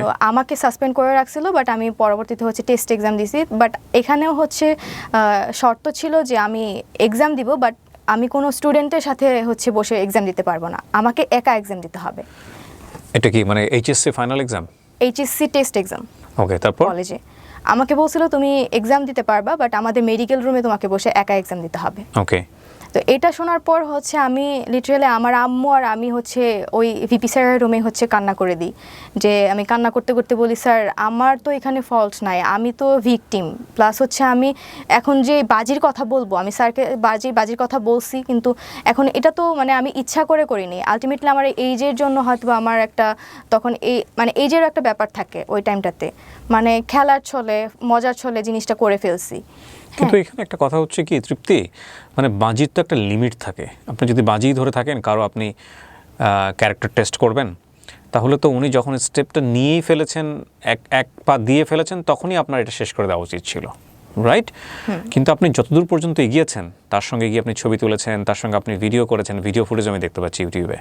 [SPEAKER 1] তো আমাকে সাসপেন্ড করে রাখছিল, বাট আমি পরবর্তীতে হচ্ছে টেস্ট এক্সাম দিছি। বাট এখানেও হচ্ছে শর্ত ছিল যে আমি এক্সাম দিব, বাট আমি কোনো স্টুডেন্টের সাথে হচ্ছে বসে এক্সাম দিতে পারবো না, আমাকে একা এক্সাম দিতে হবে।
[SPEAKER 2] এটা কি মানে HSC final exam?
[SPEAKER 1] HSC test exam.
[SPEAKER 2] Okay, তারপর
[SPEAKER 1] কলেজে আমাকে বলছিল তুমি এক্সাম দিতে পারবা, বাট আমাদের মেডিকেল রুমে তোমাকে বসে একা এক্সাম দিতে হবে।
[SPEAKER 2] ওকে।
[SPEAKER 1] তো এটা শোনার পর হচ্ছে আমি লিটারালি আমার আম্মু আর আমি হচ্ছে ওই ভিপি স্যারের রুমে হচ্ছে কান্না করে দিই, যে আমি কান্না করতে করতে বলি স্যার আমার তো এখানে ফল্ট নাই, আমি তো ভিকটিম, প্লাস হচ্ছে আমি এখন যে বাজির কথা বলবো, আমি স্যারকে বাজির কথা বলছি, কিন্তু এখন এটা তো মানে আমি ইচ্ছা করে করিনি, আলটিমেটলি আমার এইজের জন্য হয়তো আমার একটা তখন মানে এইজের একটা ব্যাপার থাকে ওই টাইমটাতে, মানে খেলার ছলে মজার ছলে জিনিসটা করে ফেলছি।
[SPEAKER 2] কিন্তু এখানে একটা কথা হচ্ছে কি তৃপ্তি, মানে বাজির তো একটা লিমিট থাকে। আপনি যদি বাজি ধরে থাকেন কারো আপনি ক্যারেক্টার টেস্ট করবেন, তাহলে তো উনি যখন স্টেপটা নিয়েই ফেলেছেন, এক পা দিয়ে ফেলেছেন, তখনই আপনার এটা শেষ করে দেওয়া উচিত ছিল, রাইট? কিন্তু আপনি যতদূর পর্যন্ত এগিয়েছেন, তার সঙ্গে গিয়ে আপনি ছবি তুলেছেন, তার সঙ্গে আপনি ভিডিও করেছেন, ভিডিও ফুটেজ আমি দেখতে পাচ্ছি ইউটিউবে,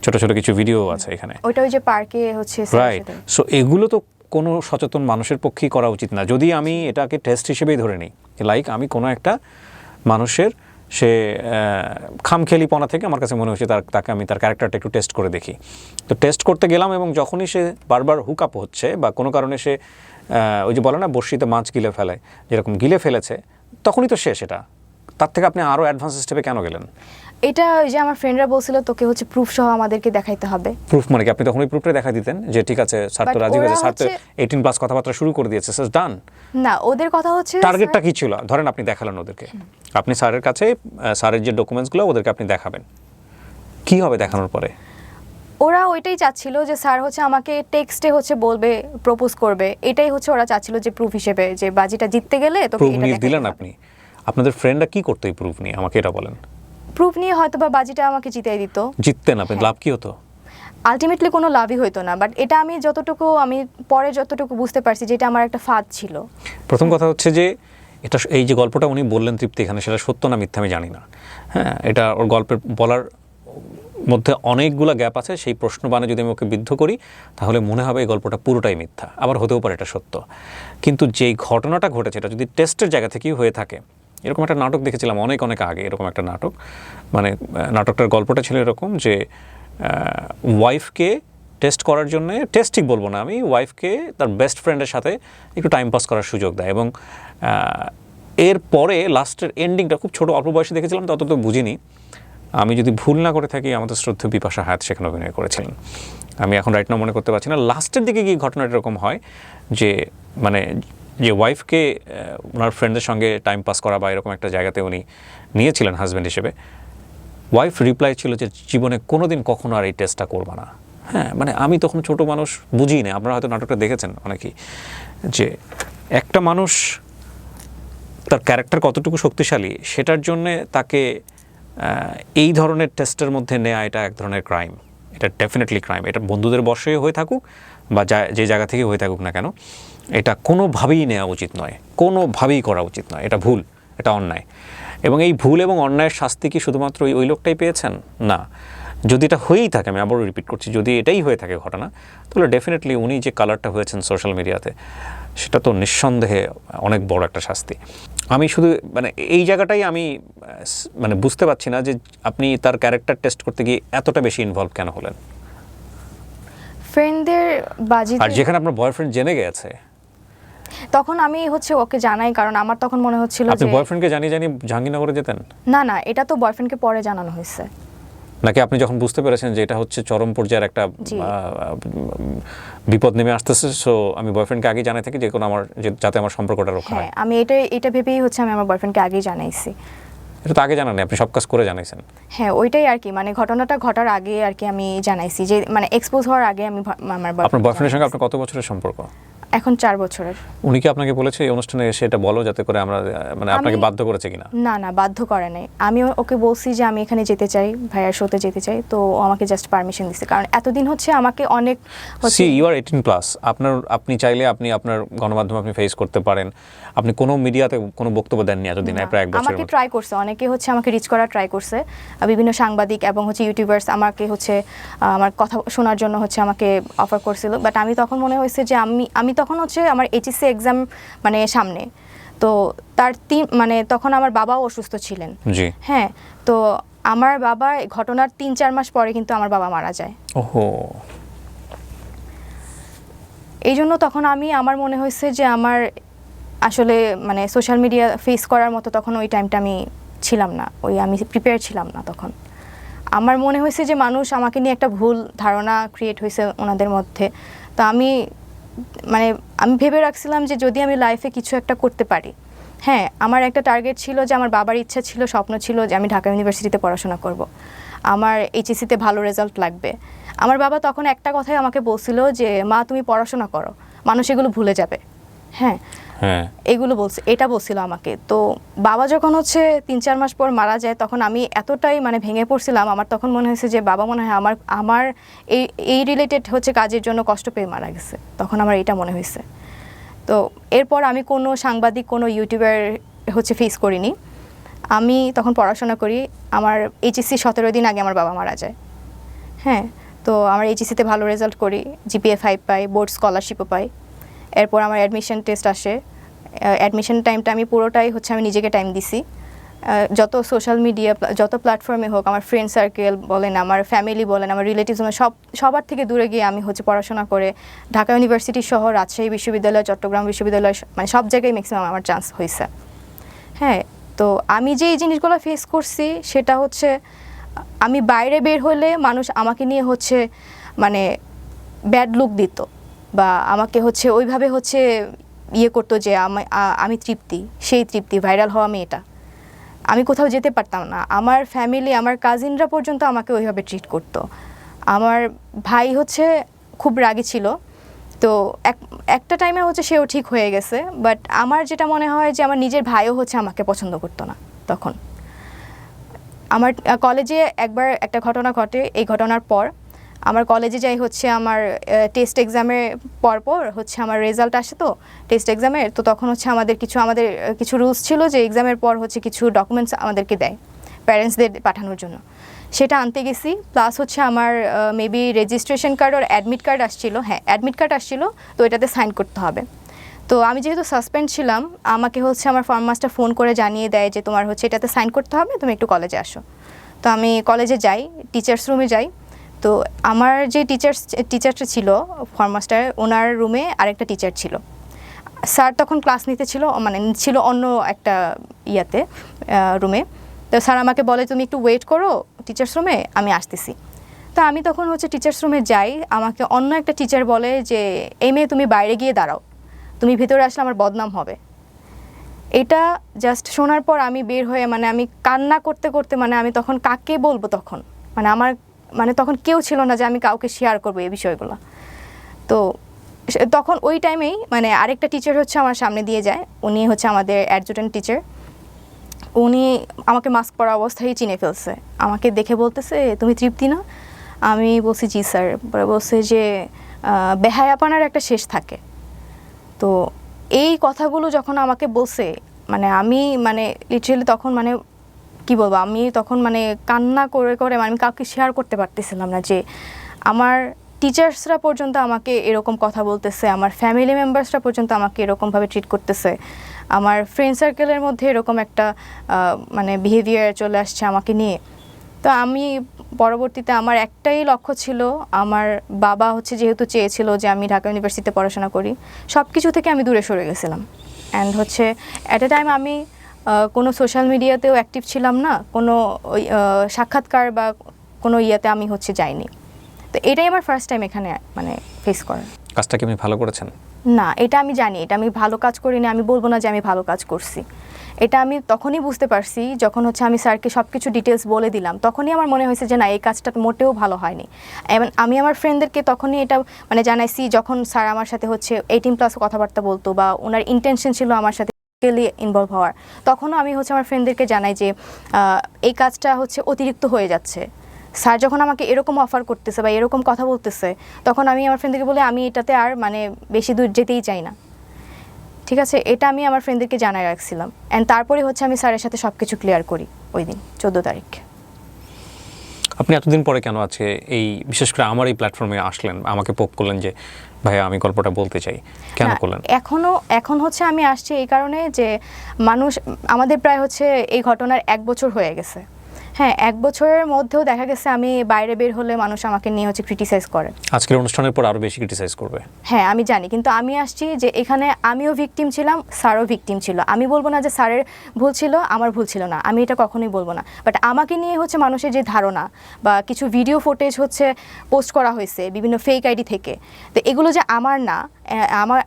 [SPEAKER 2] ছোট ছোট কিছু ভিডিও আছে এখানে,
[SPEAKER 1] ওইটা ওই যে পার্কে হচ্ছে,
[SPEAKER 2] রাইট? সো এগুলো তো কোনো সচেতন মানুষের পক্ষেই করা উচিত না। যদি আমি এটাকে টেস্ট হিসেবেই ধরে নিই, লাইক আমি কোনো একটা মানুষের সে খামখেয়ালিপনা থেকে আমার কাছে মনে হচ্ছে তাকে আমি তার ক্যারেক্টারটা একটু টেস্ট করে দেখি। তো টেস্ট করতে গেলাম, এবং যখনই সে বারবার হুক আপ হচ্ছে বা কোনো কারণে সে ওই যে বলে না বড়শিতে মাছ গিলে ফেলে, যেরকম গিলে ফেলেছে, তখনই তো শেষ। এটা তার থেকে আপনি আরও অ্যাডভান্স স্টেপে কেন গেলেন?
[SPEAKER 1] এটা ওই যে আমার ফ্রেন্ডরা বলছিল তোকে হচ্ছে প্রুফ সহ আমাদেরকে দেখাইতে হবে।
[SPEAKER 2] প্রুফ মানে কি? আপনি তখন ওই প্রুফটা দেখা দিতেন যে ঠিক আছে স্যার তো রাজি হয়েছে, স্যার তো 18+ কথাবার্তা শুরু করে দিয়েছে, স্যার ডান।
[SPEAKER 1] না, ওদের কথা হচ্ছে
[SPEAKER 2] টার্গেটটা কি ছিল? ধরেন আপনি দেখালেন ওদেরকে, আপনি স্যারের কাছে স্যারের যে ডকুমেন্টসগুলো ওদেরকে আপনি দেখাবেন, কি হবে দেখানোর পরে?
[SPEAKER 1] ওরা ওইটাই চাচ্ছিল যে স্যার হচ্ছে আমাকে টেক্সটে হচ্ছে বলবে, প্রপোজ করবে, এটাই হচ্ছে ওরা চাচ্ছিল যে প্রুফ হিসেবে, যে বাজিটা জিততে গেলে তো
[SPEAKER 2] প্রুফ নিয়ে দিলেন আপনি। আপনাদের ফ্রেন্ডরা কি করতো এই প্রুফ নিয়ে, আমাকে এটা বলেন।
[SPEAKER 1] প্রুফ নিয়ে হয়তো বা বাজিটা আমাকে জিতিয়ে দিত।
[SPEAKER 2] জিততেন আপনি, লাভ কি হতো?
[SPEAKER 1] আলটিমেটলি কোনো লাভই হতো না, বাট এটা আমি পরে যতটুকু বুঝতে পারছি যে এটা আমার একটা ফাঁদ ছিল।
[SPEAKER 2] প্রথম কথা হচ্ছে যে এটা, এই যে গল্পটা উনি বললেন তৃপ্তি এখানে, সেটা সত্য না মিথ্যা আমি জানি না। হ্যাঁ, এটা ওর গল্পের বলার মধ্যে অনেকগুলো গ্যাপ আছে, সেই প্রশ্ন বানে যদি আমি ওকে বিদ্ধ করি তাহলে মনে হবে এই গল্পটা পুরোটাই মিথ্যা, আবার হতেও পারে এটা সত্য। কিন্তু যেই ঘটনাটা ঘটেছে এটা যদি টেস্টের জায়গা থেকেই হয়ে থাকে, এরকম একটা নাটক দেখেছিলাম অনেক অনেক আগে, এরকম একটা নাটক, মানে নাটকটার গল্পটা ছিল এরকম যে ওয়াইফকে টেস্ট করার জন্য, টেস্ট ঠিক বলবো না আমি, ওয়াইফকে তার বেস্ট ফ্রেন্ডের সাথে একটু টাইম পাস করার সুযোগ দেয় এবং এর পরে লাস্টের এন্ডিংটা খুব ছোট অল্প বয়সে দেখেছিলাম, তত তো বুঝিনি। আমি যদি ভুল না করে থাকি আমাদের শ্রদ্ধেয় বিপাশা হায়াত সেখানে অভিনয় করেছিলেন, আমি এখন রাইট নাও মনে করতে পারছি না। লাস্টের দিকে গিয়ে ঘটনাটা এরকম হয় যে মানে যে ওয়াইফকে ওনার ফ্রেন্ডদের সঙ্গে টাইম পাস করা বা এরকম একটা জায়গাতে উনি নিয়েছিলেন হাজব্যান্ড হিসেবে, ওয়াইফ রিপ্লাই ছিল যে জীবনে কোনোদিন কখনো আর এই টেস্টটা করবা না। হ্যাঁ, মানে আমি তখন ছোট মানুষ, বুঝি না, আপনারা হয়তো নাটকটা দেখেছেন অনেকেই, যে একটা মানুষ তার ক্যারেক্টার কতটুকু শক্তিশালী সেটার জন্যে তাকে এই ধরনের টেস্টের মধ্যে নেওয়া এটা এক ধরনের ক্রাইম, এটা ডেফিনেটলি ক্রাইম। এটা বন্ধুদের বর্ষে হয়ে থাকুক বা যে জায়গা থেকে হয়ে থাকুক না কেন, এটা কোনোভাবেই নেওয়া উচিত নয়, কোনোভাবেই করা উচিত নয়, এটা ভুল, এটা অন্যায়। এবং এই ভুল এবং অন্যায়ের শাস্তি কি শুধুমাত্র ওই লোকটাই পেয়েছেন? না, যদি এটা হয়েই থাকে, আমি আবারও রিপিট করছি, যদি এটাই হয়ে থাকে ঘটনা, তাহলে ডেফিনেটলি উনি যে কালারটা হয়েছেন সোশ্যাল মিডিয়াতে, সেটা তো নিঃসন্দেহে অনেক বড় একটা শাস্তি। আমি শুধু মানে এই জায়গাটাই আমি মানে বুঝতে পারছি না যে আপনি তার ক্যারেক্টার টেস্ট করতে গিয়ে এতটা বেশি ইনভলভ কেন হলেন।
[SPEAKER 1] ফ্রেন্ডদের বাজি,
[SPEAKER 2] আর যেখানে আপনার বয়ফ্রেন্ড জেনে গেছে,
[SPEAKER 1] তখন আমি হচ্ছে ওকে জানাই, কারণ আমার তখন মনে হচ্ছিল
[SPEAKER 2] আপনি
[SPEAKER 1] যে
[SPEAKER 2] বয়ফ্রেন্ডকে জানিয়ে জাহাঙ্গীরনগরে যেতেন?
[SPEAKER 1] না, এটা তো বয়ফ্রেন্ডকে পরে জানানো হয়েছে।
[SPEAKER 2] নাকি আপনি যখন বুঝতে পেরেছেন যে এটা হচ্ছে চরম পর্যায়ের একটা বিপদ নেমে আসতেছে, সো আমি বয়ফ্রেন্ডকে আগে জানাই থাকি যে কোনো আমার যাতে আমার সম্পর্কটা রক্ষা হয়?
[SPEAKER 1] হ্যাঁ, আমি এটা ভেবেই হচ্ছে আমি আমার বয়ফ্রেন্ডকে আগেই জানাইছি।
[SPEAKER 2] এটা তো আগে জানাননি, আপনি সব কাজ করে জানাইছেন।
[SPEAKER 1] হ্যাঁ, ওইটাই আর কি, মানে ঘটনাটা ঘটার আগে আর কি আমি জানাইছি, যে মানে এক্সপোজ হওয়ার আগে আমি আমার
[SPEAKER 2] আপনার বয়ফ্রেন্ডের সঙ্গে আপনার কত বছরের সম্পর্ক?
[SPEAKER 1] এখন 4 বছরের।
[SPEAKER 2] উনি কি আপনাকে বলেছে এই অনুষ্ঠানে এসে এটা বলো, যাতে করে আমরা, মানে আপনাকে বাধ্য করেছে কিনা?
[SPEAKER 1] না, বাধ্য করে নাই। আমি ওকে বলছি যে আমি এখানে যেতে চাই, ভাইয়ার শোতে যেতে চাই, তো ও আমাকে জাস্ট পারমিশন দিছে, কারণ এতদিন হচ্ছে আমাকে অনেক
[SPEAKER 2] সি ইউ আর 18+, আপনি চাইলে আপনি আপনার গণমাধ্যমে আপনি ফেস করতে পারেন। আপনি কোনো মিডিয়াতে কোনো বক্তব্য দেননি এতদিন, প্রায় 1 বছর।
[SPEAKER 1] আমাকে ট্রাই করছে, অনেকে হচ্ছে আমাকে রিচ করার ট্রাই করছে, বিভিন্ন সাংবাদিক এবং হচ্ছে ইউটিউবার্স আমাকে হচ্ছে আমার কথা শোনার জন্য হচ্ছে আমাকে অফার করছিল, বাট আমি তখন মনে হয়েছে যে আমি তখন হচ্ছে আমার এইচএসসি এক্সাম মানে সামনে, তো তার মানে তখন আমার বাবাও অসুস্থ ছিলেন।
[SPEAKER 2] জি।
[SPEAKER 1] হ্যাঁ, তো আমার বাবা ঘটনার 3-4 মাস পরে কিন্তু আমার বাবা মারা যায়।
[SPEAKER 2] ওহো।
[SPEAKER 1] এই জন্য তখন আমার মনে হয়েছে যে আমার আসলে মানে সোশ্যাল মিডিয়া ফেস করার মতো তখন ওই টাইমটা আমি ছিলাম না, আমি প্রিপেয়ার ছিলাম না তখন। আমার মনে হয়েছে যে মানুষ আমাকে নিয়ে একটা ভুল ধারণা ক্রিয়েট হয়েছে ওনাদের মধ্যে। তো আমি ভেবে রাখছিলাম যে যদি আমি লাইফে কিছু একটা করতে পারি, হ্যাঁ, আমার একটা টার্গেট ছিল যে আমার বাবার ইচ্ছা ছিল, স্বপ্ন ছিল যে আমি ঢাকা ইউনিভার্সিটিতে পড়াশোনা করব, আমার এইচএসসিতে ভালো রেজাল্ট লাগবে। আমার বাবা তখন একটা কথাই আমাকে বলছিল যে মা তুমি পড়াশোনা করো, মানুষ এগুলো ভুলে যাবে। হ্যাঁ, এগুলো এটা বলছিল আমাকে। তো বাবা যখন হচ্ছে 3-4 মাস পর মারা যায়, তখন আমি এতটাই মানে ভেঙে পড়ছিলাম, আমার তখন মনে হয়েছে যে বাবা মনে হয় আমার এই রিলেটেড হচ্ছে কাজের জন্য কষ্ট পেয়ে মারা গেছে, তখন আমার এটা মনে হয়েছে। তো এরপর আমি কোনো সাংবাদিক, কোনো ইউটিউবার হচ্ছে ফেস করিনি। আমি তখন পড়াশোনা করি, আমার এইচএসসি 17 দিন আগে আমার বাবা মারা যায়। হ্যাঁ, তো আমার এইচএসসিতে ভালো রেজাল্ট করি, জিপিএ 5 পাই, বোর্ড স্কলারশিপও পাই। এরপর আমার অ্যাডমিশন টেস্ট আসে, অ্যাডমিশন টাইমটা আমি পুরোটাই হচ্ছে আমি নিজেকে টাইম দিছি। যত সোশ্যাল মিডিয়া, যত প্ল্যাটফর্মে হোক, আমার ফ্রেন্ড সার্কেল বলেন, আমার ফ্যামিলি বলেন, আমার রিলেটিভস, সবার থেকে দূরে গিয়ে আমি হচ্ছে পড়াশোনা করে ঢাকা ইউনিভার্সিটি সহ রাজশাহী বিশ্ববিদ্যালয়, চট্টগ্রাম বিশ্ববিদ্যালয়, মানে সব জায়গায় ম্যাক্সিমাম আমার চান্স হয়েছে। হ্যাঁ, তো আমি যে এই জিনিসগুলো ফেস করছি সেটা হচ্ছে আমি বাইরে বের হলে মানুষ আমাকে নিয়ে হচ্ছে মানে ব্যাড লুক দিত, বা আমাকে হচ্ছে ওইভাবে হচ্ছে করতো যে আমি তৃপ্তি, সেই তৃপ্তি, ভাইরাল হওয়া মেয়েটা। আমি কোথাও যেতে পারতাম না, আমার ফ্যামিলি, আমার কাজিনরা পর্যন্ত আমাকে ওইভাবে ট্রিট করতো। আমার ভাই হচ্ছে খুব রাগী ছিল, তো একটা টাইমে হচ্ছে সেও ঠিক হয়ে গেছে, বাট আমার যেটা মনে হয় যে আমার নিজের ভাইও হচ্ছে আমাকে পছন্দ করতো না তখন। আমার কলেজে একবার একটা ঘটনা ঘটে, এই ঘটনার পর আমার কলেজে যাই হচ্ছে আমার টেস্ট এক্সামের পর হচ্ছে আমার রেজাল্ট আসে, তো টেস্ট এক্সামের, তো তখন হচ্ছে আমাদের কিছু রুলস ছিল যে এক্সামের পর হচ্ছে কিছু ডকুমেন্টস আমাদেরকে দেয় প্যারেন্টসদের পাঠানোর জন্য। সেটা আনতে গেছি, প্লাস হচ্ছে আমার মেবি রেজিস্ট্রেশন কার্ড আর অ্যাডমিট কার্ড আসছিল, হ্যাঁ অ্যাডমিট কার্ড আসছিল, তো এটাতে সাইন করতে হবে। তো আমি যেহেতু সাসপেন্ড ছিলাম, আমাকে হচ্ছে আমার ফর্ম মাস্টার ফোন করে জানিয়ে দেয় যে তোমার হচ্ছে এটাতে সাইন করতে হবে, তুমি একটু কলেজে আসো। তো আমি কলেজে যাই, টিচার্স রুমে যাই। তো আমার যে টিচারটা ছিল ফর্ম মাস্টার, ওনার রুমে আরেকটা টিচার ছিল। স্যার তখন ক্লাস নিতে ছিল, মানে ছিল অন্য একটা ইয়াতে রুমে। তো স্যার আমাকে বলে তুমি একটু ওয়েট করো টিচার্স রুমে, আমি আসতেছি। তো আমি তখন হচ্ছে টিচার্স রুমে যাই, আমাকে অন্য একটা টিচার বলে যে এই মেয়ে তুমি বাইরে গিয়ে দাঁড়াও, তুমি ভিতরে আসলে আমার বদনাম হবে। এটা জাস্ট শোনার পর আমি বের হয়ে মানে আমি কান্না করতে করতে, মানে আমি তখন কাকে বলবো, তখন মানে আমার মানে তখন কেউ ছিল না যে আমি কাউকে শেয়ার করবো এই বিষয়গুলো। তো তখন ওই টাইমেই মানে আরেকটা টিচার হচ্ছে আমার সামনে দিয়ে যায়, উনি হচ্ছে আমাদের অ্যাডজুটেন্ট টিচার। উনি আমাকে মাস্ক পরা অবস্থায় চিনে ফেলছে, আমাকে দেখে বলতেছে তুমি তৃপ্তি না? আমি বলছি জি স্যার। পরে বলছে যে বেহায়াপনার একটা শেষ থাকে। তো এই কথাগুলো যখন আমাকে বলছে, মানে আমি মানে লিটারেলি তখন মানে কি বলবো, আমি তখন মানে কান্না করে করে মানে আমি কাউকে শেয়ার করতে পারতেছিলাম না যে আমার টিচার্সরা পর্যন্ত আমাকে এরকম কথা বলতেছে, আমার ফ্যামিলি মেম্বার্সরা পর্যন্ত আমাকে এরকমভাবে ট্রিট করতেছে, আমার ফ্রেন্ড সার্কেলের মধ্যে এরকম একটা মানে বিহেভিয়ার চলে আসছে আমাকে নিয়ে। তো আমি পরবর্তীতে আমার একটাই লক্ষ্য ছিল, আমার বাবা হচ্ছে যেহেতু চেয়েছিল যে আমি ঢাকা ইউনিভার্সিটিতে পড়াশোনা করি, সব কিছু থেকে আমি দূরে সরে গেছিলাম। অ্যান্ড হচ্ছে অ্যাট এ টাইম আমি কোনো সোশ্যাল মিডিয়াতেও অ্যাক্টিভ ছিলাম না, কোনো সাক্ষাৎকার বা কোনো ইয়াতে আমি হচ্ছে যাইনি। তো এটাই আমার ফার্স্ট টাইম এখানে মানে ফেস করা।
[SPEAKER 2] কাজটা কি আপনি ভালো করেছেন?
[SPEAKER 1] না, এটা আমি জানি এটা আমি ভালো কাজ করিনি, আমি বলবো না যে আমি ভালো কাজ করছি। এটা আমি তখনই বুঝতে পারছি যখন হচ্ছে আমি স্যারকে সব কিছু ডিটেলস বলে দিলাম, তখনই আমার মনে হয়েছে যে না, এই কাজটা মোটেও ভালো হয়নি। এবং আমি আমার ফ্রেন্ডদেরকে তখনই এটা মানে জানাইছি যখন স্যার আমার সাথে হচ্ছে 18+ কথাবার্তা বলতো বা ওনার ইন্টেনশন ছিল আমার সাথে ইনভলভ হওয়ার, তখনও আমি হচ্ছে আমার ফ্রেন্ডদেরকে জানাই যে এই কাজটা হচ্ছে অতিরিক্ত হয়ে যাচ্ছে। স্যার যখন আমাকে এরকম অফার করতেছে বা এরকম কথা বলতেছে, তখন আমি আমার ফ্রেন্ডদেরকে বলে আমি এটাতে আর মানে বেশি দূর যেতেই চাই না। ঠিক আছে, এটা আমি আমার ফ্রেন্ডদেরকে জানাই রাখছিলাম। অ্যান্ড তারপরে হচ্ছে আমি স্যারের সাথে সব কিছু ক্লিয়ার করি ওই দিন 14 তারিখ।
[SPEAKER 2] আপনি এতদিন পরে কেন আছে এই বিশেষ করে আমার এই প্ল্যাটফর্মে আসলেন, আমাকে পোক করলেন যে ভাইয়া আমি গল্পটা বলতে চাই, কেন করলেন?
[SPEAKER 1] এখন হচ্ছে আমি আসছি এই কারণে যে মানুষ আমাদের প্রায় হচ্ছে এই ঘটনার 1 বছর হয়ে গেছে। হ্যাঁ, 1 বছরের মধ্যেও দেখা গেছে আমি বাইরে বের হলে মানুষ আমাকে নিয়ে হচ্ছে ক্রিটিসাইজ করে।
[SPEAKER 2] আজকের অনুষ্ঠানের পর আরো বেশি ক্রিটিসাইজ করবে।
[SPEAKER 1] হ্যাঁ আমি জানি, কিন্তু আমি আসছি যে এখানে আমিও ভিকটিম ছিলাম, স্যারও ভিকটিম ছিল। আমি বলবো না যে স্যারের ভুল ছিল, আমার ভুল ছিল না, আমি এটা কখনোই বলবো না। বাট আমাকে নিয়ে হচ্ছে মানুষের যে ধারণা বা কিছু ভিডিও ফুটেজ হচ্ছে পোস্ট করা হয়েছে বিভিন্ন ফেক আইডি থেকে, তো এগুলো যে আমার না,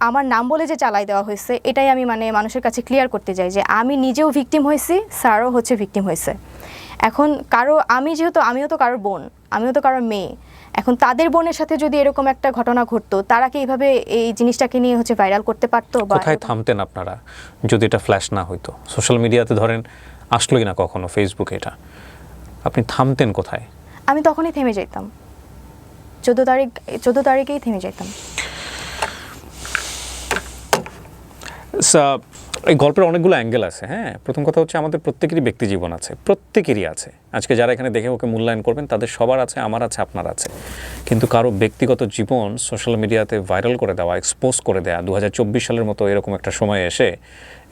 [SPEAKER 1] আমার নাম বলে যে চালাই দেওয়া হয়েছে, এটাই আমি মানে মানুষের কাছে ক্লিয়ার করতে চাই যে আমি নিজেও ভিকটিম হয়েছি, স্যারও হচ্ছে ভিকটিম হয়েছে। এখন আমিও তো কারোর বোন, আমিও তো কারোর মেয়ে। এখন তাদের বোনের সাথে যদি এরকম একটা ঘটনা ঘটতো, তারা কি এইভাবে এই জিনিসটাকে নিয়ে হচ্ছে ভাইরাল করতে পারতো? বা
[SPEAKER 2] কোথায় থামতেন আপনারা যদি এটা ফ্ল্যাশ না হইতো? সোশ্যাল মিডিয়াতে ধরেন আসলোই না কখনো, ফেসবুকে এটা, আপনি থামতেন কোথায়?
[SPEAKER 1] আমি তখনই থেমে যেতাম, 14 তারিখেই থেমে যেতাম।
[SPEAKER 2] এই গল্পের অনেকগুলো অ্যাঙ্গেল আছে। হ্যাঁ, প্রথম কথা হচ্ছে আমাদের প্রত্যেকেরই ব্যক্তি জীবন আছে, প্রত্যেকেরই আছে। আজকে যারা এখানে দেখে ওকে মূল্যায়ন করবেন তাদের সবার আছে, আমার আছে, আপনার আছে। কিন্তু কারো ব্যক্তিগত জীবন সোশ্যাল মিডিয়াতে ভাইরাল করে দেওয়া, এক্সপোজ করে দেওয়া 2024 সালের মতো এরকম একটা সময় এসে,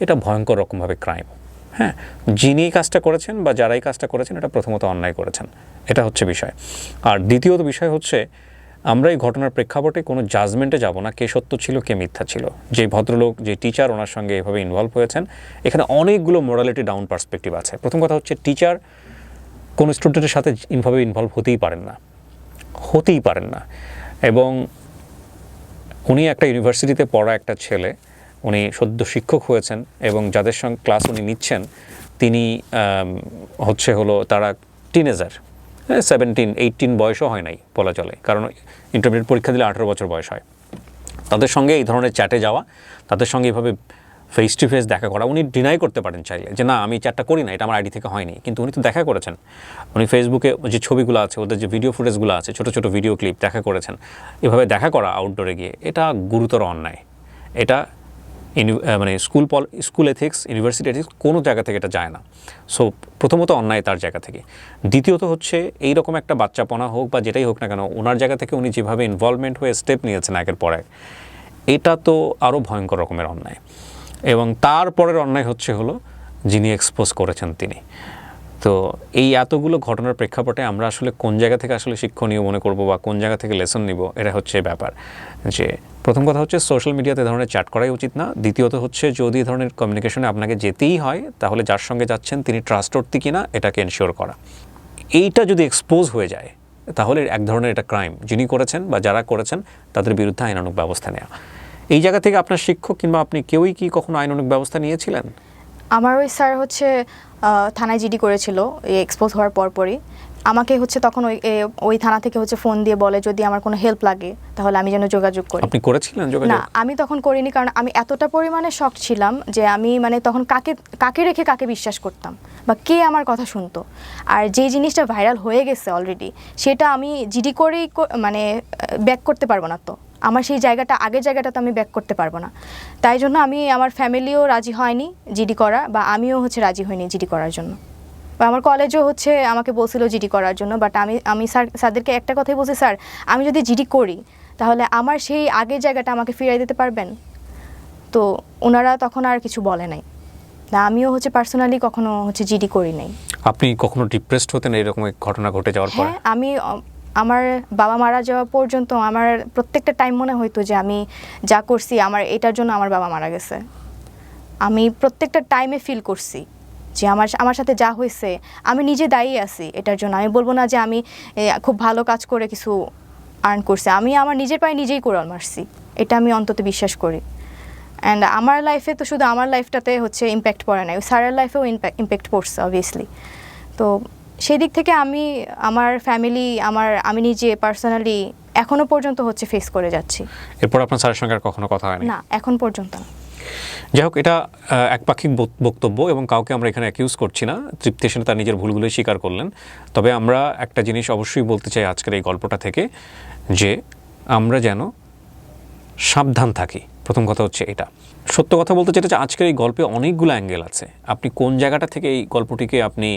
[SPEAKER 2] এটা ভয়ঙ্কর রকমভাবে ক্রাইম। হ্যাঁ, যিনি কাজটা করেছেন বা যারাই কাজটা করেছেন, এটা প্রথমত অন্যায় করেছেন, এটা হচ্ছে বিষয়। আর দ্বিতীয়ত বিষয় হচ্ছে আমরা এই ঘটনার প্রেক্ষাপটে কোনো জাজমেন্টে যাব না কে সত্য ছিল কে মিথ্যা ছিল। যে ভদ্রলোক, যে টিচার ওনার সঙ্গে এভাবে ইনভলভ হয়েছেন, এখানে অনেকগুলো মোরালিটি ডাউন পার্সপেক্টিভ আছে। প্রথম কথা হচ্ছে টিচার কোনো স্টুডেন্টের সাথে ইনভলভ হতেই পারেন না। এবং উনি একটা ইউনিভার্সিটিতে পড়া একটা ছেলে, উনি সদ্য শিক্ষক হয়েছেন এবং যাদের সঙ্গে ক্লাস উনি নিচ্ছেন তিনি তারা টিনেজার, 17-18 বয়সও হয় নাই বলা চলে, কারণ ইন্টারমিডিয়েট পরীক্ষা দিলে 18 বছর বয়স হয়। তাদের সঙ্গে এই ধরনের চ্যাটে যাওয়া, তাদের সঙ্গে এইভাবে ফেস টু ফেস দেখা করা, উনি ডিনাই করতে পারেন চাইলে যে না আমি চ্যাটটা করি না, এটা আমার আইডি থেকে হয়নি, কিন্তু উনি তো দেখা করেছেন। উনি ফেসবুকে যে ছবিগুলো আছে, ওদের যে ভিডিও ফুটেজগুলো আছে, ছোটো ছোটো ভিডিও ক্লিপ দেখা করেছেন। এভাবে দেখা করা আউটডোরে গিয়ে, এটা গুরুতর অন্যায়। এটা মানে স্কুল এথিক্স, ইউনিভার্সিটি এথিক্স কোনো জায়গা থেকে এটা যায় না। সো প্রথমত অন্যায় তার জায়গা থেকে, দ্বিতীয়ত হচ্ছে এইরকম একটা বাচ্চাপনা হোক বা যেটাই হোক না কেন, ওনার জায়গা থেকে উনি যেভাবে ইনভলভমেন্ট হয়ে স্টেপ নিয়েছেন একের পর এক, এটা তো আরও ভয়ঙ্কর রকমের অন্যায়। এবং তারপরের অন্যায় হলো যিনি এক্সপোজ করেছেন তিনি। তো এই এতগুলো ঘটনার প্রেক্ষাপটে আমরা আসলে কোন জায়গা থেকে আসলে শিক্ষণীয় মনে করব বা কোন জায়গা থেকে লেসন নিব, এটা হচ্ছে ব্যাপার। যে প্রথম কথা হচ্ছে সোশ্যাল মিডিয়াতে ধরনের চ্যাট করাই উচিত না। দ্বিতীয়ত হচ্ছে যদি ধরনের কমিউনিকেশনে আপনাকে যেতেই হয়, তাহলে যার সঙ্গে যাচ্ছেন তিনি ট্রাস্টওর্থি কিনা এটাকে এনশিওর করা। এইটা যদি এক্সপোজ হয়ে যায় তাহলে এক ধরনের এটা ক্রাইম, যিনি করেছেন বা যারা করেছেন তাদের বিরুদ্ধে আইনানুগ ব্যবস্থা নেওয়া। এই জায়গা থেকে আপনার শিক্ষক কিংবা আপনি কেউই কি কখনো আইনানুগ ব্যবস্থা নিয়েছিলেন?
[SPEAKER 1] আমার ওই স্যার হচ্ছে থানায় জিডি করেছিল এই এক্সপোজ হওয়ার পরপরই। আমাকে হচ্ছে তখন ওই থানা থেকে হচ্ছে ফোন দিয়ে বলে যদি আমার কোনো হেল্প লাগে তাহলে আমি যেন যোগাযোগ করি।
[SPEAKER 2] আপনি করেছিলেন যোগাযোগ?
[SPEAKER 1] না, আমি তখন করিনি, কারণ আমি এতটা পরিমাণে শক ছিলাম যে আমি মানে তখন কাকে রেখে কাকে বিশ্বাস করতাম বা কে আমার কথা শুনতো। আর যে জিনিসটা ভাইরাল হয়ে গেছে অলরেডি, সেটা আমি জিডি করেই মানে ব্যাক করতে পারবো না। তো আমার সেই জায়গাটা, আগের জায়গাটা তো আমি ব্যাক করতে পারবো না। তাই জন্য আমি, আমার ফ্যামিলিও রাজি হয়নি জিডি করা, বা আমিও হচ্ছে রাজি হইনি জিডি করার জন্য। বা আমার কলেজও হচ্ছে আমাকে বলছিল জিডি করার জন্য, বাট আমি স্যারদেরকে একটা কথাই বলছি, স্যার আমি যদি জিডি করি তাহলে আমার সেই আগের জায়গাটা আমাকে ফিরিয়ে দিতে পারবেন? তো ওনারা তখন আর কিছু বলে নাই। না, আমিও হচ্ছে পার্সোনালি কখনো হচ্ছে জিডি করি নাই।
[SPEAKER 2] আপনি কখনো ডিপ্রেসড হতেন এরকম ঘটনা ঘটে যাওয়ার পর?
[SPEAKER 1] হ্যাঁ, আমি আমার বাবা মারা যাওয়া পর্যন্ত আমার প্রত্যেকটা টাইম মনে হইতো যে আমি যা করছি আমার এটার জন্য আমার বাবা মারা গেছে। আমি প্রত্যেকটা টাইমে ফিল করছি যে আমার সাথে যা হয়েছে আমি নিজে দায়ী আছি এটার জন্য। আমি বলবো না যে আমি খুব ভালো কাজ করে কিছু আর্ন করছি, আমি আমার নিজের পায়ে নিজেই কোড়াল মারছি, এটা আমি অন্তত বিশ্বাস করি। অ্যান্ড আমার লাইফে তো শুধু আমার লাইফটাতে হচ্ছে ইম্প্যাক্ট পড়ে নাই, স্যারের লাইফেও ইম্প্যাক্ট পড়ছে অবভিয়াসলি। তো সেই দিক থেকে আমি, আমার ফ্যামিলি, আমি নিজে পার্সোনালি এখনো পর্যন্ত হচ্ছে ফেস করে যাচ্ছি।
[SPEAKER 2] এরপর আপনার স্যারের সঙ্গে আর কখনো কথা হয়নি?
[SPEAKER 1] না, এখন পর্যন্ত না।
[SPEAKER 2] যাই হোক, এটা একপাক্ষিক বক্তব্য এবং কাউকে আমরা এখানে অ্যাকিউজ করছি না। তৃপ্তি সেন তার নিজের ভুলগুলোই স্বীকার করলেন। তবে আমরা একটা জিনিস অবশ্যই বলতে চাই আজকের এই গল্পটা থেকে, যে আমরা যেন সাবধান থাকি। প্রথম কথা হচ্ছে এটা। সত্য কথা বলতে যেটা, আজকের এই গল্পে অনেকগুলো অ্যাঙ্গেল আছে। আপনি কোন জায়গাটা থেকে এই গল্পটিকে আপনি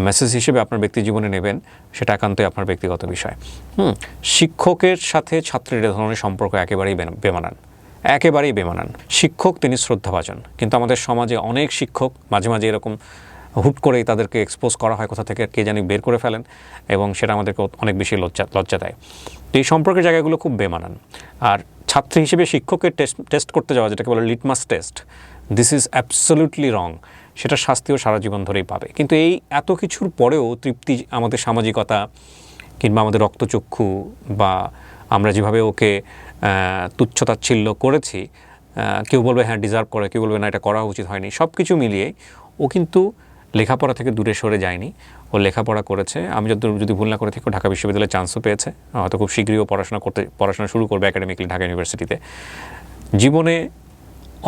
[SPEAKER 2] মেসেজ হিসেবে আপনার ব্যক্তি জীবনে নেবেন সেটা একান্তই আপনার ব্যক্তিগত বিষয়। শিক্ষকের সাথে ছাত্রের এ ধরনের সম্পর্ক একেবারেই বেমানান। শিক্ষক তিনি শ্রদ্ধাভাজন, কিন্তু আমাদের সমাজে অনেক শিক্ষক মাঝে মাঝে এরকম হুট করেই তাদেরকে এক্সপোজ করা হয়, কোথা থেকে কে জানি বের করে ফেলেন, এবং সেটা আমাদেরকে অনেক বেশি লজ্জা দেয়। তো এই সম্পর্কের জায়গাগুলো খুব বেমানান। আর ছাত্রী হিসেবে শিক্ষকের টেস্ট করতে যাওয়া, যেটাকে বলে litmus test, this is absolutely রং। সেটা শাস্তিও সারা জীবন ধরেই পাবে। কিন্তু এই এত কিছুর পরেও তৃপ্তি আমাদের সামাজিকতা কিংবা আমাদের রক্তচক্ষু বা আমরা যেভাবে ওকে তুচ্ছতাচ্ছিল্য করেছি, কেউ বলবে হ্যাঁ ডিজার্ভ করে, কেউ বলবে না এটা করা উচিত হয়নি, সব কিছু মিলিয়ে ও কিন্তু লেখাপড়া থেকে দূরে সরে যায়নি। ও লেখাপড়া করেছে। আমি যদি ভুল না করে থাকি, ঢাকা বিশ্ববিদ্যালয়ে চান্সও পেয়েছে। হয়তো খুব শীঘ্রই পড়াশোনা শুরু করবে একাডেমিক্যালি ঢাকা ইউনিভার্সিটিতে। জীবনে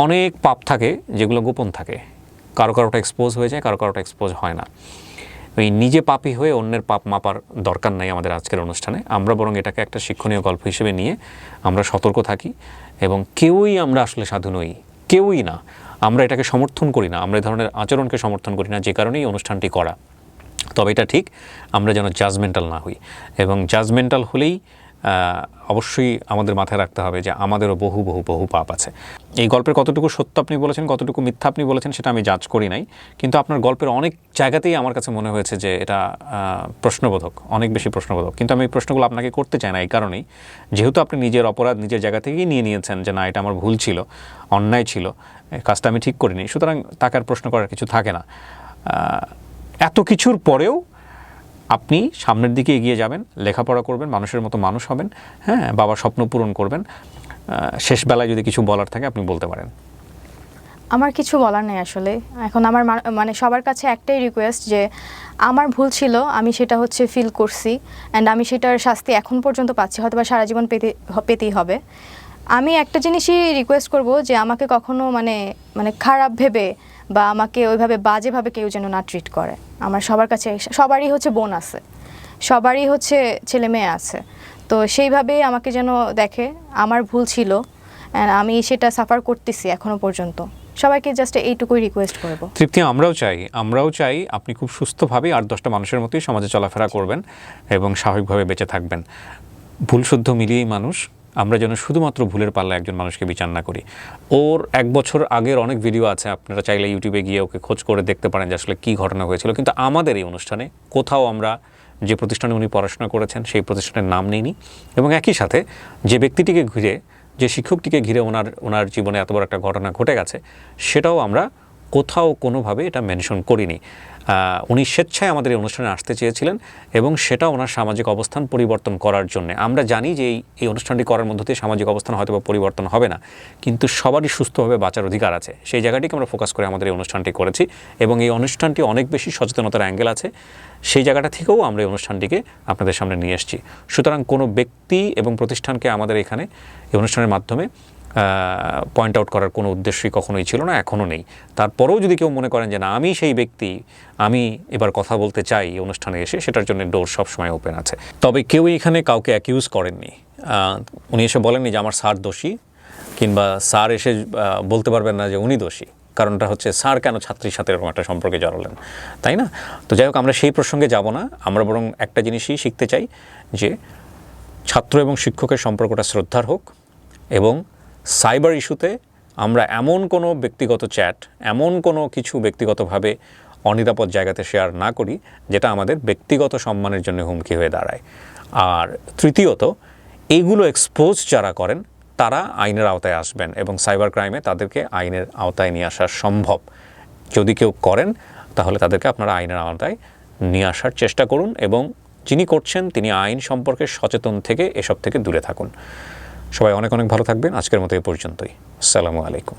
[SPEAKER 2] অনেক পাপ থাকে যেগুলো গোপন থাকে, কারোটা এক্সপোজ হয়ে যায়, কারোটা এক্সপোজ হয় না। এই নিজে পাপী হয়ে অন্যের পাপ মাপার দরকার নাই আমাদের আজকের অনুষ্ঠানে। আমরা বরং এটাকে একটা শিক্ষণীয় গল্প হিসেবে নিয়ে আমরা সতর্ক থাকি, এবং কেউই আমরা আসলে সাধু নই, কেউই না। আমরা এটাকে সমর্থন করি না, আমরা এই ধরনের আচরণকে সমর্থন করি না, যে কারণেই অনুষ্ঠানটি করা। তবে এটা ঠিক, আমরা যেন জাজমেন্টাল না হই, এবং জাজমেন্টাল হলেই অবশ্যই আমাদের মাথায় রাখতে হবে যে আমাদেরও বহু বহু বহু পাপ আছে। এই গল্পের কতটুকু সত্য আপনি বলেছেন, কতটুকু মিথ্যা আপনি বলেছেন, সেটা আমি জাজ করি নাই, কিন্তু আপনার গল্পের অনেক জায়গাতেই আমার কাছে মনে হয়েছে যে এটা প্রশ্নবোধক, অনেক বেশি প্রশ্নবোধক। কিন্তু আমি এই প্রশ্নগুলো আপনাকে করতে চাই না এই কারণেই, যেহেতু আপনি নিজের অপরাধ নিজের জায়গা থেকেই নিয়ে নিয়েছেন যে না এটা আমার ভুল ছিল, অন্যায় ছিল, কাজটা আমি ঠিক করিনি, সুতরাং তাকে আর প্রশ্ন করার কিছু থাকে না। এত কিছুর পরেও আপনি সামনের দিকে এগিয়ে যাবেন, লেখাপড়া করবেন, মানুষের মতো মানুষ হবেন, হ্যাঁ, বাবার স্বপ্ন পূরণ করবেন। শেষ বেলায় যদি কিছু বলার থাকে আপনি বলতে পারেন।
[SPEAKER 1] আমার কিছু বলার নেই আসলে। এখন আমার মানে সবার কাছে একটাই রিকোয়েস্ট যে আমার ভুল ছিল, আমি সেটা হচ্ছে ফিল করছি, অ্যান্ড আমি সেটার শাস্তি এখন পর্যন্ত পাচ্ছি, হয়তো বা সারা জীবন পেতেই হবে। আমি একটা জিনিসই রিকোয়েস্ট করব যে আমাকে কখনো মানে খারাপ ভেবে বা আমাকে ওইভাবে বাজেভাবে কেউ যেন না ট্রিট করে। আমার সবার কাছে, সবারই হচ্ছে বোন আছে, সবারই হচ্ছে ছেলে মেয়ে আছে, তো সেইভাবে আমাকে যেন দেখে। আমার ভুল ছিল, অ্যান্ড আমি সেটা সাফার করতেছি এখনো পর্যন্ত। সবাইকে জাস্ট এইটুকুই রিকোয়েস্ট করব।
[SPEAKER 2] তৃপ্তি, আমরাও চাই আপনি খুব সুস্থভাবে 8-10টা মানুষের মতোই সমাজে চলাফেরা করবেন এবং স্বাভাবিকভাবে বেঁচে থাকবেন। ভুল শুদ্ধ মিলিয়েই মানুষ, আমরা যেন শুধুমাত্র ভুলের পাল্লা একজন মানুষকে বিচার না করি। ওর 1 বছর আগের অনেক ভিডিও আছে, আপনারা চাইলে ইউটিউবে গিয়ে ওকে খোঁজ করে দেখতে পারেন যে আসলে কী ঘটনা হয়েছিল। কিন্তু আমাদের এই অনুষ্ঠানে কোথাও আমরা যে প্রতিষ্ঠানে উনি পড়াশোনা করেছেন সেই প্রতিষ্ঠানের নাম নিইনি, এবং একই সাথে যে ব্যক্তিটিকে ঘিরে, যে শিক্ষকটিকে ঘিরে ওনার জীবনে এত বড় একটা ঘটনা ঘটে গেছে, সেটাও আমরা কোথাও কোনোভাবে এটা মেনশন করিনি। উনি স্বেচ্ছায় আমাদের এই অনুষ্ঠানে আসতে চেয়েছিলেন এবং সেটা ওনার সামাজিক অবস্থান পরিবর্তন করার জন্য। আমরা জানি যে এই অনুষ্ঠানটি করার মধ্য দিয়ে সামাজিক অবস্থান হয়তো বা পরিবর্তন হবে না, কিন্তু সবারই সুস্থভাবে বাঁচার অধিকার আছে, সেই জায়গাটিকে আমরা ফোকাস করে আমাদের এই অনুষ্ঠানটি করেছি। এবং এই অনুষ্ঠানটি অনেক বেশি সচেতনতার অ্যাঙ্গেল আছে, সেই জায়গাটা থেকেও আমরা এই অনুষ্ঠানটিকে আপনাদের সামনে নিয়ে এসেছি। সুতরাং কোনো ব্যক্তি এবং প্রতিষ্ঠানকে আমাদের এখানে এই অনুষ্ঠানের মাধ্যমে পয়েন্ট আউট করার কোনো উদ্দেশ্যই কখনোই ছিল না, এখনও নেই। তারপরেও যদি কেউ মনে করেন যে না আমি সেই ব্যক্তি, আমি এবার কথা বলতে চাই এই অনুষ্ঠানে এসে, সেটার জন্য ডোর সবসময় ওপেন আছে। তবে কেউই এখানে কাউকে অ্যাকিউজ করেননি। উনি এসে বলেননি যে আমার স্যার দোষী, কিংবা স্যার এসে বলতে পারবেন না যে উনি দোষী। কারণটা হচ্ছে স্যার কেন ছাত্রীর সাথে এরকম একটা সম্পর্কে জড়ালেন, তাই না? তো যাই হোক, আমরা সেই প্রসঙ্গে যাব না। আমরা বরং একটা জিনিসই শিখতে চাই যে ছাত্র এবং শিক্ষকের সম্পর্কটা শ্রদ্ধার হোক, এবং সাইবার ইস্যুতে আমরা এমন কোনো ব্যক্তিগত চ্যাট, এমন কোনো কিছু ব্যক্তিগতভাবে অনিরাপদ জায়গাতে শেয়ার না করি যেটা আমাদের ব্যক্তিগত সম্মানের জন্য হুমকি হয়ে দাঁড়ায়। আর তৃতীয়ত, এইগুলো এক্সপোজ যারা করেন তারা আইনের আওতায় আসবেন, এবং সাইবার ক্রাইমে তাদেরকে আইনের আওতায় নিয়ে আসা সম্ভব। যদি কেউ করেন তাহলে তাদেরকে আপনারা আইনের আওতায় নিয়ে আসার চেষ্টা করুন, এবং যিনি করছেন তিনি আইন সম্পর্কে সচেতন থেকে এসব থেকে দূরে থাকুন। সবাই অনেক অনেক ভালো থাকবেন। আজকের মতো এই পর্যন্তই। আসসালামু আলাইকুম।